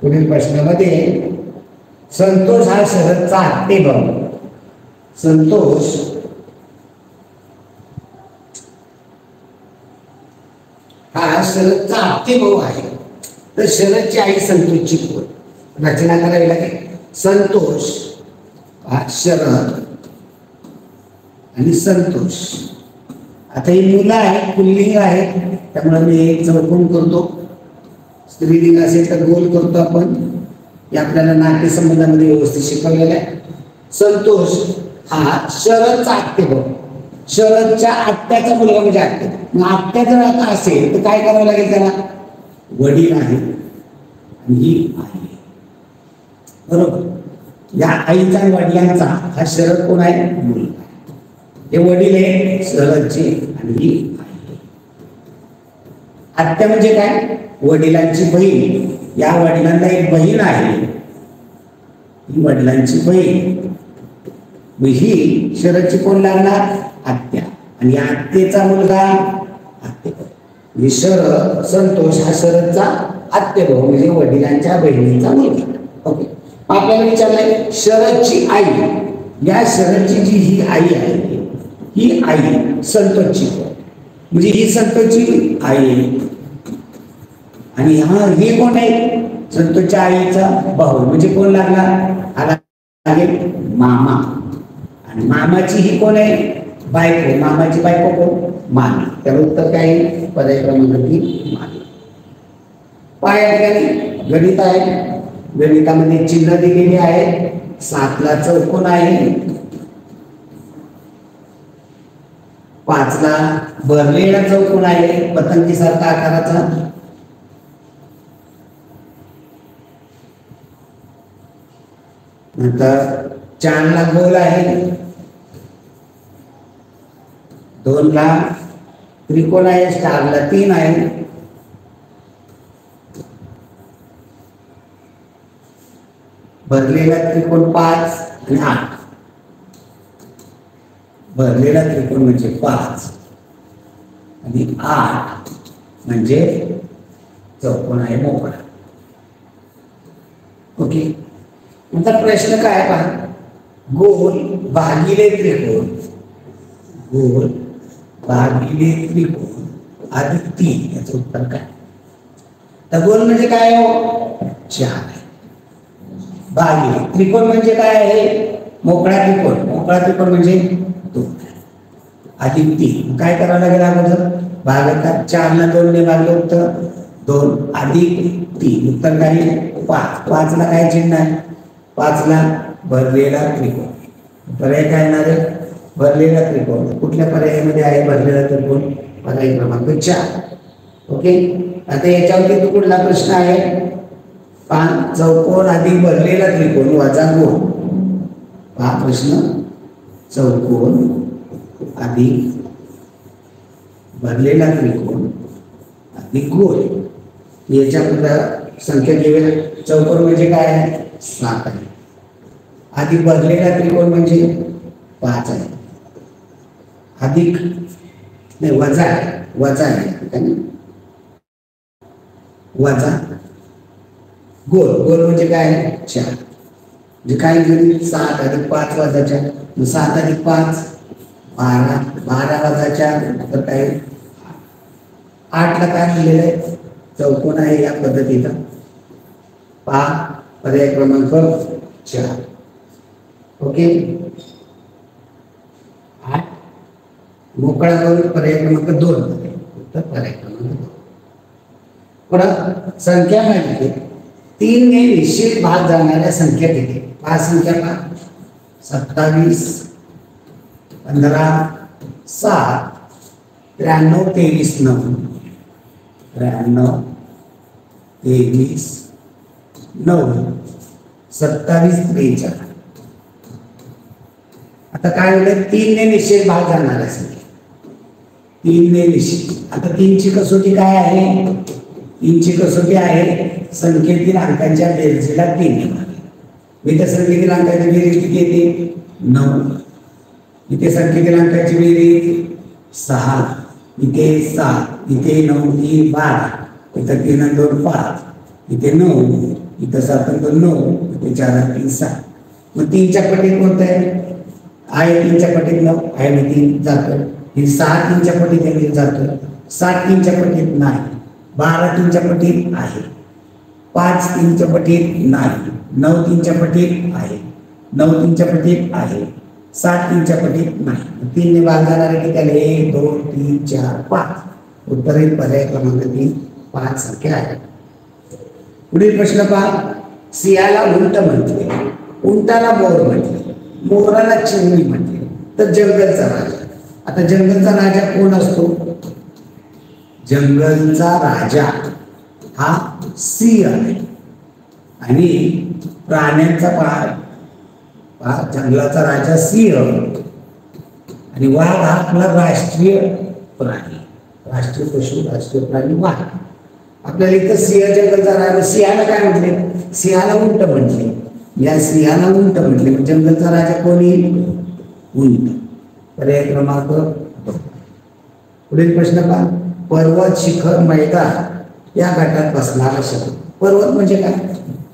पुढील प्रश्नामध्ये संतोष हा शरदचा आत्तेभाऊ. संतोष हा शरदचा आत्तेभाऊ आहे. तर शरदची आई संतोषची कोण? रचना करावी लागेल. संतोष हा शरद आणि संतोष. आता ही मुलं आहेत, पुल्लिंग आहेत, त्यामुळे मी एक चौकोन करतो. स्त्रीलिंग असेल तर गोल करतो आपण. हे आपल्याला नाट्यसंबंधामध्ये व्यवस्थित शिकवलेलं आहे. संतोष हा शरदचा आत्तेभाऊ, शरदच्या आत्याचा मुलगा म्हणजे आत्या. मग आत्या जर आता असेल तर काय करावं लागेल त्याला? वडील आहे आणि ही आई, बरोबर. या आईचा आणि वडिलांचा हा शरद कोण आहे? मुलगा. हे वडील आहे शरदचे आणि ही आई. आत्या म्हणजे काय? वडिलांची बहीण. या वडिलांना एक बहीण आहे, ही वडिलांची बहीण. ही शरदची कोण लागणार? आत्या. आणि या आत्तेचा मुलगा आत्तेभाऊ. शरद संतोष हा शरदचा आत्तेभाऊ म्हणजे वडिलांच्या बहिणीचा मुलगा. ओके. आपल्याला विचारलंय शरदची आई. या शरदची जी ही आई आहे, ही आई संतोषची म्हणजे ही संतोषची आई. आणि हे कोण आहे? संतोषच्या आईचा भाऊ म्हणजे कोण लागला? आला लागेल मामा. आणि मामाची ही कोण आहे? बायको. मामाची बायको कोण? मामी. तर उत्तर काय? पर्याय क्रमांक 3 मामी. पाया ठिकाणी गणित आहे. गणितामध्ये चिन्ह दिलेली आहे. 7ला चौकोन आहे, 5ला भरलेला चौकोन आहे पतंगीसारखा आकाराचा. नंतर 4ला गोल आहे, 2ला त्रिकोण आहे, स्टारला 3 आहे. भरलेला त्रिकोण 5 आणि 8. भरलेला त्रिकोण म्हणजे 5 आणि 8 म्हणजे चौकोन आहे मोकळा. ओके. आता प्रश्न काय पहा, गोल भागिले त्रिकोण, गोल भागिले त्रिकोण अधिक 3 याचं उत्तर काय? तर गोल म्हणजे काय हो? 4. भागिले त्रिकोण म्हणजे काय आहे? मोकळा त्रिकोण. मोकळा त्रिकोण म्हणजे 2 अधिक 3. काय करावं लागेल अगोदर? भागाकार 4ला 2 ने भागलं होतं 2 अधिक 3 उत्तर काय? 5. 5ला काय चिन्ह आहे? 5ला भरलेला त्रिकोण. पर्याय काय येणार आहे? भरलेला त्रिकोण. कुठल्या पर्यायामध्ये आहे भरलेला त्रिकोण? पर्याय क्रमांक 4. ओके. आता याच्यावरती कुठला प्रश्न आहे? चौकोन अधिक भरलेला त्रिकोण वजा गोल. हा प्रश्न चौकोन अधिक भरलेला त्रिकोण अधिक गोल. याच्या संख्या घेऊया. चौकोन म्हणजे काय आहे? 7 आहे. अधिक भरलेला त्रिकोण म्हणजे 5 आहे. अधिक नाही वजा आहे, वजा आहे, वजा गोल. गोल म्हणजे काय? 4. म्हणजे काय झाली? 7 अधिक 5 वजा 4. 7 अधिक 5 12. 12 वजा 4 तर काय? 8ला काय लिहिलेलं आहे? चौकोन आहे या पद्धतीचा. पर्याय क्रमांक 4. ओके. 8 मोकळा गोल पर्याय क्रमांक 2. उत्तर पर्याय क्रमांक 2. पुढे संख्या माहिती 3 ने निश्चित भाग जाणाऱ्या संख्या किती? 5 संख्या पहा. 27 15 7 93 23 9. 93 23 9 27 43. आता काय होईल? 3 ने निश्चित भाग जाणाऱ्या संख्या. 3 ने निश्चित. आता 3ची कसोटी काय आहे? 3ची कसोटी आहे संख्येतील अंकांच्या बेरजेला 3 ने भागले. इथे संख्येतील अंकांची बेरीज किती येते? 9. इथे संख्येतील अंकांची बेरीज 6. इथे 7. इथे 9 3 12. इथं 3 आणि 2 5. इथे 9. इथं 7 आणि 2 9. इथे 4 आणि 3 7. मग 3च्या पटीत कोणतं आहे? आहे 3च्या पटीत 9 आहे आणि 3 जातं. हे 6 3च्या पटीत जातं. 7 3च्या पटीत नाही. 12 3च्या पटीत आहे. 5 3च्या पटीत नाही. 9 3च्या पटीत आहे. 9 3च्या पटीत आहे. 7 3च्या पटीत नाही. 3 ने भाग जाणारे किती आले? 1 2 3 4 5. उत्तर येईल पर्याय क्रमांक 3. 5 संख्या आहे. पुढील प्रश्न पहा. सिंहाला उंट म्हटले, उंटाला मोर म्हटले, मोराला चिमणी म्हटले, तर जंगलचा राजा. आता जंगलचा राजा कोण असतो? जंगलचा राजा हा सिंह आहे. आणि प्राण्यांचा जंगलाचा राजा सिंह आणि वाघ हा आपला राष्ट्रीय प्राणी, राष्ट्रीय पशु, राष्ट्रीय प्राणी वाघ. आपल्याला इथं सिंह जंगलचा राजा. सिंहाला काय म्हटले? सिंहाला उंट म्हटले. या सिंहाला उंट म्हटले. जंगलचा राजा कोणी? उंट. पर्याय क्रमांक 2. पुढील प्रश्न पहा. पर्वत, शिखर, मैदान या गटात बसणारा शब्द. पर्वत म्हणजे काय?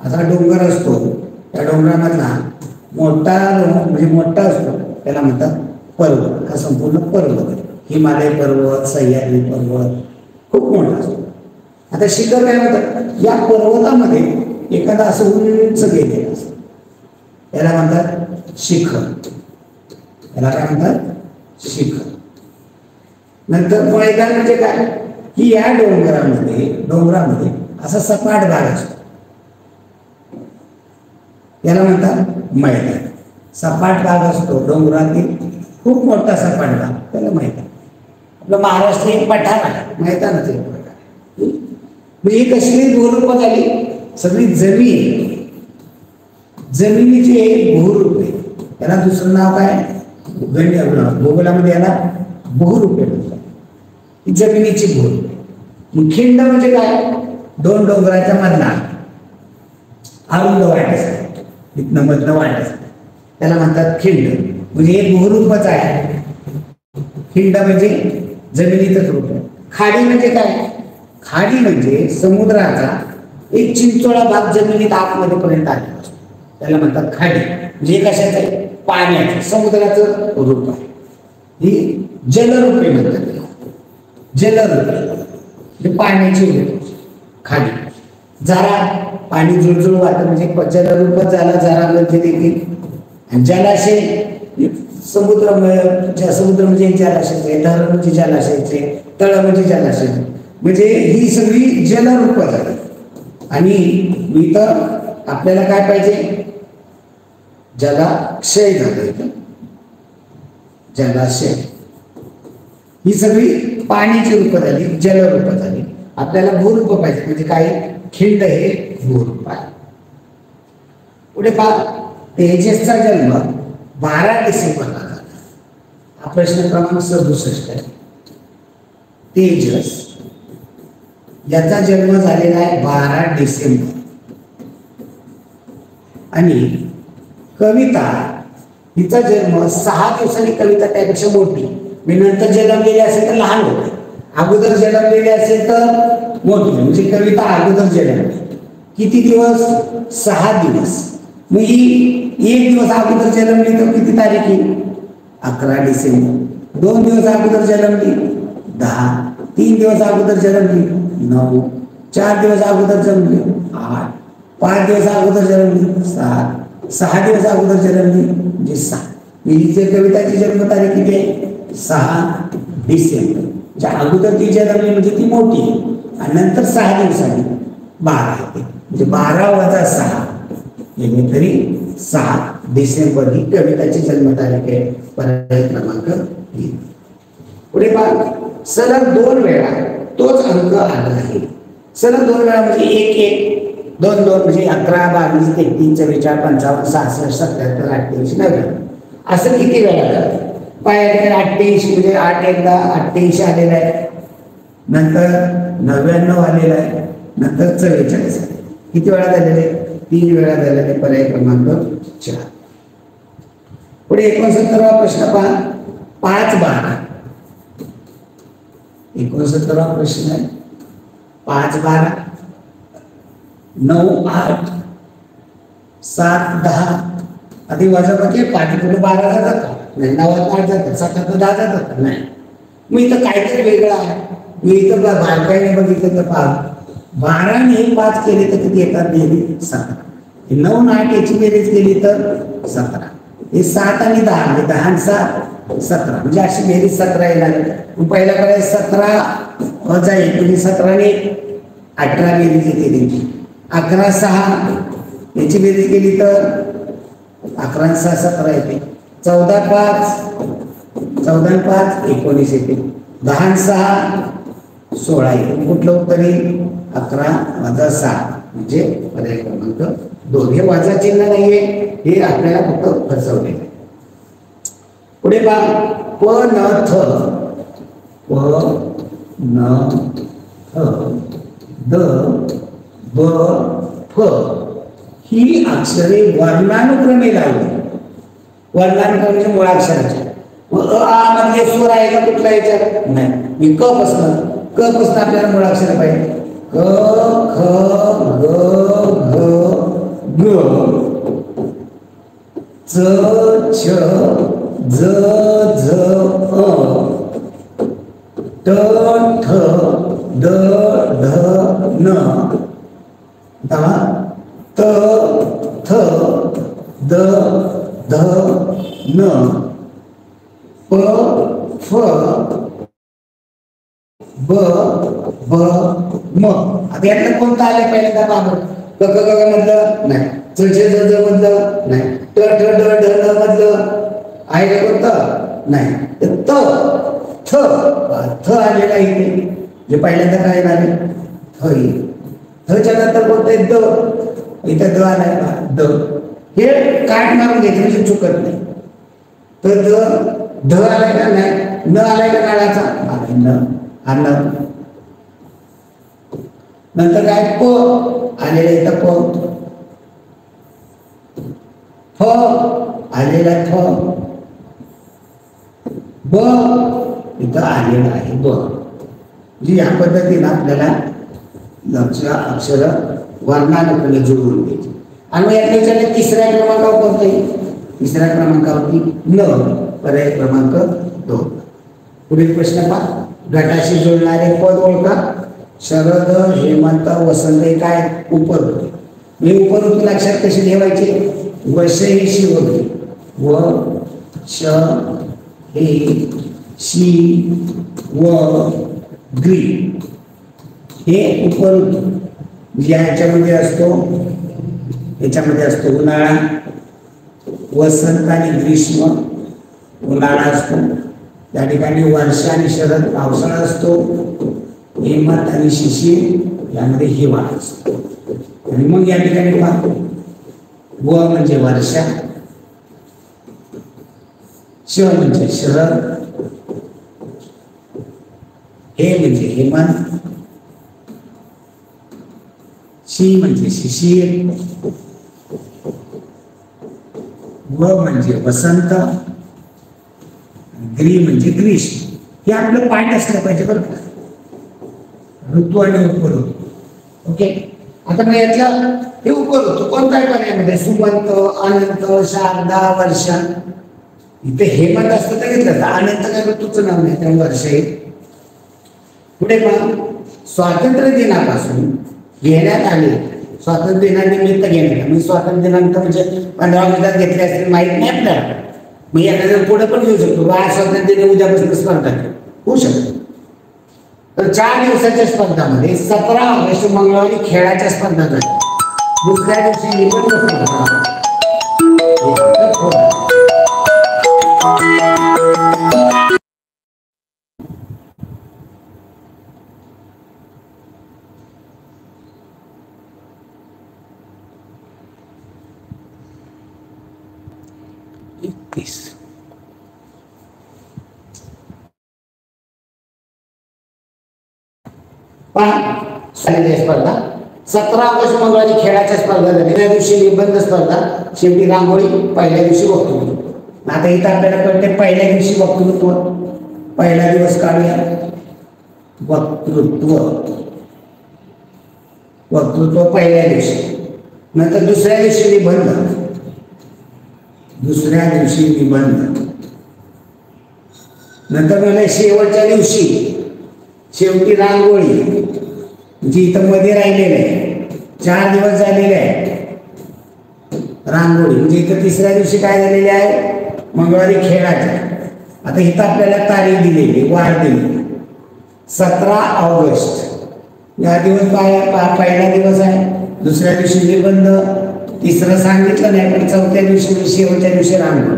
आता डोंगर असतो, त्या डोंगरामधला मोठा म्हणजे मोठा असतो त्याला म्हणतात पर्वत. हा संपूर्ण पर्वत. हिमालय पर्वत, सह्याद्री पर्वत खूप मोठा असतो. आता शिखर काय म्हणतात? या पर्वतामध्ये एखादा असं उंच गेलेलं असतं त्याला म्हणतात शिखर. त्याला काय म्हणतात? शिखर. नंतर मैदान म्हणजे काय? की या डोंगरामध्ये असा सपाट भाग असतो याला म्हणतात मैदान. सपाट भाग असतो डोंगरातील खूप मोठा सपाट भाग त्याला मैदान. आपलं महाराष्ट्र एक पठार आहे, मैदानाचं एक पठार. म्हणजे ही कशी भूरूप झाली? सगळी जमिनीची एक भूरूप आहे. त्याला दुसरं नाव काय? भूगोलामध्ये याला भूरूपे म्हणतात, ही जमिनीची भूरूपे. मग खिंड म्हणजे काय? दोन डोंगराच्या मधला अरुंद वाट असते, इथनं मधनं वाट असते, त्याला म्हणतात खिंड. म्हणजे हे भूरूपच आहे. खिंड म्हणजे जमिनीतच रूप आहे. खाडी म्हणजे काय? खाडी म्हणजे समुद्राचा एक चिंचोळा भाग जमिनीत आतमध्ये पर्यंत आलेला असतो, त्याला म्हणतात खाडी. म्हणजे कशाचं आहे? पाण्याचं, समुद्राचं रूप आहे. ही जलरूपे म्हणतात. जलरूपे म्हणजे पाण्याची रूप खाडी. झरा पाणी जुळजुळ वाहतं म्हणजे जलरूपच झाला झरा म्हणजे देखील. आणि जलाशय समुद्र म्हणजे जलाशयाचे, धरण म्हणजे जलाशयाचे, तळ म्हणजे जलाशय, म्हणजे ही सगळी जलरूप झाली. आणि इथं आपल्याला काय पाहिजे? जलाशय झालं इथं, जलाशय. ही सगळी पाण्याची रूप झाली, जलरूप झाली. आपल्याला भूरूप पाहिजे, म्हणजे काय? खिंड हे भूरूप आहे. पुढे पहा, तेजसचा जन्म 12 डिसेंबरला झाला. हा प्रश्न क्रमांक 67 आहे. तेजस याचा जन्म झालेला आहे 12 डिसेंबर. आणि कविता हिचा जन्म 6 दिवसांनी, कविता त्यापेक्षा मोठी. मी नंतर जन्मलेली असेल तर लहान होते, अगोदर जन्मलेली असेल तर मोठी. म्हणजे कविता अगोदर जन्मली. किती दिवस? 6 दिवस. मग ही 1 दिवस अगोदर जन्मली तर किती तारीख येईल? 11 डिसेंबर. 2 दिवस अगोदर जन्मली 10, 3 दिवस अगोदर जन्मली 9, 4 दिवस अगोदर जन्मली 8, 5 दिवस अगोदर जन्मली 7, 6 दिवस अगोदर जन्मली म्हणजे 6. हिची कविताची जन्मतारीख किती आहे? 6 डिसेंबर. ज्या अगोदर ती जन्मली म्हणजे ती मोठी आहे, आणि नंतर 6 दिवसांनी 12 येते, म्हणजे 12 वजा 6 येणे तरी 6 डिसेंबर ही कविताची जन्मतारीख आहे. पर्याय क्रमांक 3. पुढे पहा, सलग 2 वेळा तोच अंक आला आहे. सलग 2 वेळा म्हणजे 1 1 2 2 म्हणजे 11 22 33 44 55 66 77 88 90. असं किती वेळा झालं? पाहिजे 88 म्हणजे 8 एकदा 88 आलेला आहे, नंतर 99 आलेला आहे, नंतर 44. किती वेळा झालेले? 3 वेळा झालेले. पर्याय क्रमांक 4. पुढे 69वा प्रश्न पहा, 5 12. 69वा प्रश्न आहे 5 12, 9 8, 7 10. आधी वजाबाकी 5 पुढे 12 जातात का? नाही. 9 8 जातात, 7 10 जातात नाही. मी इथं काहीतरी वेगळं आहे. मी इथं बारकाईने बघितलं तर पहा, 12 ने 5 केले तर किती येतात? 17. 9 8 याची बेरीज केली तर 17. हे 7 आणि 10 म्हणजे 10 आणि 7 17, म्हणजे अशी बेरीज 17 येणार. पहिला कडे 17 वजा 1 म्हणजे 17 ने 18 बेरीज येते त्यांची. 11 6 याची बेरीज केली तर 11 6 17 येते. 14 5 14 5 19 येते. 10 6 16 येते. कुठलं उत्तर येईल? 11 वजा 6 म्हणजे पर्याय क्रमांक 2. हे वजा चिन्ह नाहीये, हे आपल्याला फक्त फसवले. पुढे पहा, प न थ, प न थ, द ब फ ही अक्षरे वर्णानुक्रमे लावली. वर्णानुक्रम म्हणजे मुळाक्षराचे. आ म्हणजे स्वर आहे का कुठला याच्यात? नाही. मी क पासून आपल्याला मुळाक्षर पाहिजे. क ख ग घ ग च छ ज झ अ ट ठ ड ढ न त थ द ध न प फ ब ब म. आता यातलं कोणतं आलं पहिल्यांदा पाहतो? क क ग मधलं नाही, च छ ज ज मधलं नाही, ट ठ ड ढ न मधलं आहे का कोणतं? नाही. त थ आलेला इथे, जे पहिल्यांदा काय झाले? थ येईल. थच्या नंतर कोणतं आहे? द. इथं द आलाय द. हे काट मारून घ्यायचं म्हणजे चुकत नाही. तर द ध आलाय का नाही, न आलाय का नळाचा, न अन्न. नंतर काय प आलेला इथं प, फ आलेला फ, ब इथं आलेला आहे ब. जी या पद्धतीनं आपल्याला अक्षर वर्णानुक्रमे जुळवून द्यायची. आणि मग यातल्या विचारले तिसऱ्या क्रमांकावर कोणतं येईल, तिसऱ्या क्रमांकावरती न, पर्याय क्रमांक 2. पुढील प्रश्न पहा, गटाशी जुळणारे पद ओळखा. शरद, हेमंत, वसंत हे काय उपरुक्ती. मी उपरुक्ती लक्षात कशी ठेवायची, वश ही शी होती, व श हे शी व ग्री हे उपरुक्ती याच्यामध्ये असतो, याच्यामध्ये असतो उन्हाळा, वसंत आणि ग्रीष्म उन्हाळा असतो, त्या ठिकाणी वर्षा आणि शरद पावसाळा असतो, हेमंत आणि शिशिर यामध्ये हिवाळा असतो. आणि मग या ठिकाणी पाहतो व म्हणजे वर्षा, श म्हणजे शरद, हे म्हणजे हेमंत, शी म्हणजे शिशिर, व म्हणजे वसंत, ग्री म्हणजे ग्रीष्म. हे आपलं पाठ असलं पाहिजे बरं का, ऋतू आणि उपऋतू. ओके, आता मग यातलं हे उपऋतू कोणत्या पर्यायामध्ये, सुमंत, अनंत, शारदा, वर्षा. इथे हेमंत असतं तर घेतलं तर अनंत काय ऋतूचं नाव नाही, त्यामुळे वर्षा येईल. पुढे पहा, स्वातंत्र्य दिनापासून घेण्यात आले, स्वातंत्र्य दिनानिमित्त घेण्यात, म्हणजे स्वातंत्र्य दिनानिमित्त म्हणजे 15 ऑगस्टात घेतले असतील माहित नाही आपल्याला. मग एखाद्या पुढे पण घेऊ शकतो, आज स्वातंत्र्य दिन उद्यापासून स्पर्धा होऊ शकते. तर 4 दिवसाच्या स्पर्धामध्ये 17 ऑगस्ट मंगळवारी खेळाच्या स्पर्धा झाल्या, दुसऱ्या दिवशी निबंध स्पर्धा. स्पर्धा 17 ऑगस्ट मंगळवारी खेळाच्या स्पर्धा झाल्या, त्या दिवशी निबंध स्पर्धा, शेवटी रांगोळी, पहिल्या दिवशी वक्तृत्व. आता इथं आपल्याला कळते पहिल्या दिवशी वक्तृत्व, पहिला दिवस काढूया वक्तृत्व, वक्तृत्व पहिल्या दिवशी. नंतर दुसऱ्या दिवशी निबंध, दुसऱ्या दिवशी निबंध. नंतर मला शेवटच्या दिवशी शेवटी रांगोळी, जी इथं मध्ये राहिलेले आहे, 4 दिवस झालेले आहे रांगोळी, म्हणजे इथं तिसऱ्या दिवशी काय झालेले आहे, मंगळवारी खेळाचे. आता इथं आपल्याला तारीख दिलेली, वार दिली 17 ऑगस्ट या दिवस पहिला दिवस आहे, दुसऱ्या दिवशी निबंध, तिसरं सांगितलं नाही पण चौथ्या दिवशी शेवटच्या दिवशी रांगोळी.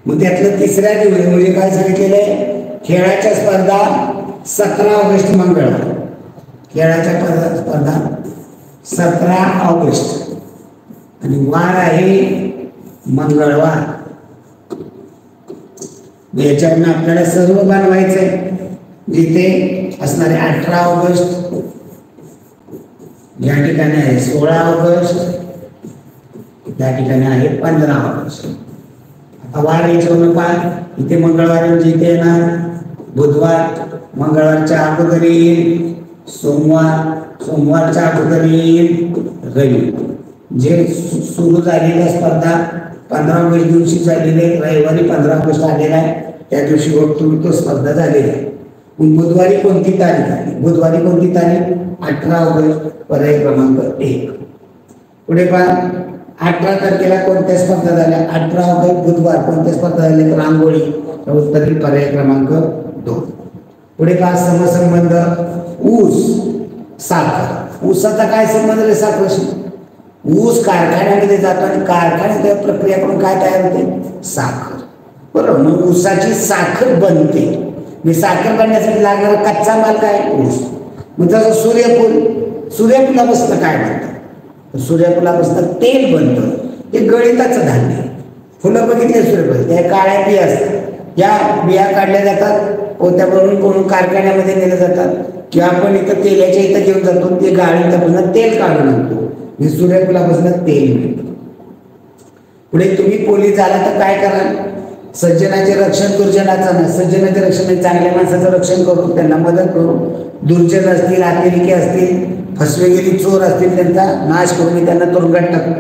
मग त्यातलं तिसऱ्या दिवशी म्हणजे काय सांगितलेलं आहे, खेळाच्या स्पर्धा 17 ऑगस्ट मंगळवार, खेळाच्या स्पर्धा 17 ऑगस्ट आणि वार आहे मंगळवार. याच्यावरून आपल्याला सर्व बनवायचंय, जिथे असणारे 18 ऑगस्ट, या ठिकाणी आहे 16 ऑगस्ट, त्या ठिकाणी आहे 15 ऑगस्ट. आता वार याच्यावरून पहा, इथे मंगळवार म्हणजे इथे येणार बुधवार, मंगळवारच्या अगोदर येईल सोमवार, सोमवारच्या अगोदर येईल रविवार. जे सुरू झालेल्या स्पर्धा 15 ऑगस्ट दिवशी झालेली आहे, रविवारी 15 ऑगस्ट आलेला आहे, त्या दिवशी वक्तृत्व स्पर्धा झालेली आहे. बुधवारी कोणती तारीख आहे, बुधवारी कोणती तारीख, 18 ऑगस्ट, पर्याय क्रमांक 1. पुढे पहा, 18 तारखेला कोणत्या स्पर्धा झाल्या, 18 ऑगस्ट बुधवार कोणत्या स्पर्धा झाल्या, रांगोळी, उत्तरी पर्याय क्रमांक 2. पुढे पहा, समसंबंध ऊस साखर. ऊसाचा काय संबंध आहे साखरेशी, ऊस कारखान्यामध्ये जातो आणि कारखान्याच्या प्रक्रिया करून काय तयार होते, साखर. बरोबर, मग ऊसाची साखर बनते, मी साखर बनण्यासाठी लागणारा कच्चा माल काय, ऊस. मग जसं सूर्यफूल, सूर्यफुलापासून काय बनतं, सूर्यफुलापासून तेल बनतं, हे गळिताचं धान्य. फुलं बघितले सूर्यफूल, त्या काळ्या बिया असतात, या बिया काढल्या जातात, पोत्यावरून कोण कारखान्यामध्ये नेल्या जातात, किंवा आपण इथं तेलाच्या इथं घेऊन जातो, ते गाळून त्यापासून तेल काढून आणतो, सूर्यफुलापासून तेल मिळतं. पुढे तुम्ही पोलीस झाला तर काय कराल? सज्जनाचे रक्षण दुर्जनाचं नाही. सज्जनाचे रक्षण म्हणजे चांगल्या माणसाचं रक्षण करू, त्यांना मदत करू. दुर्जन असतील, अतिरेकी असतील, फसवेगिरी चोर असतील, त्यांचा नाश करून मी त्यांना तुरुंगात टाकू.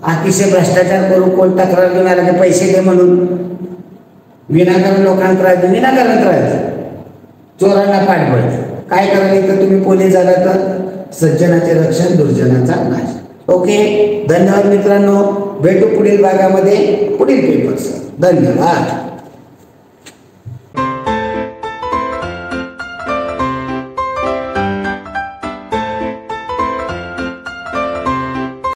अतिशय भ्रष्टाचार करू, कोण तक्रार घेऊन आला की पैसे दे म्हणून विनाकारण लोकांना त्रास देऊ, विनाकारण त्रास चोरांना पाठबळ. काय करायला तर तुम्ही पोलीस झाला तर सज्जनाचे रक्षण दुर्जनाचा नाश. ओके, धन्यवाद मित्रांनो. भेटू पुढील भागामध्ये पुढील पेपर्स. धन्यवाद.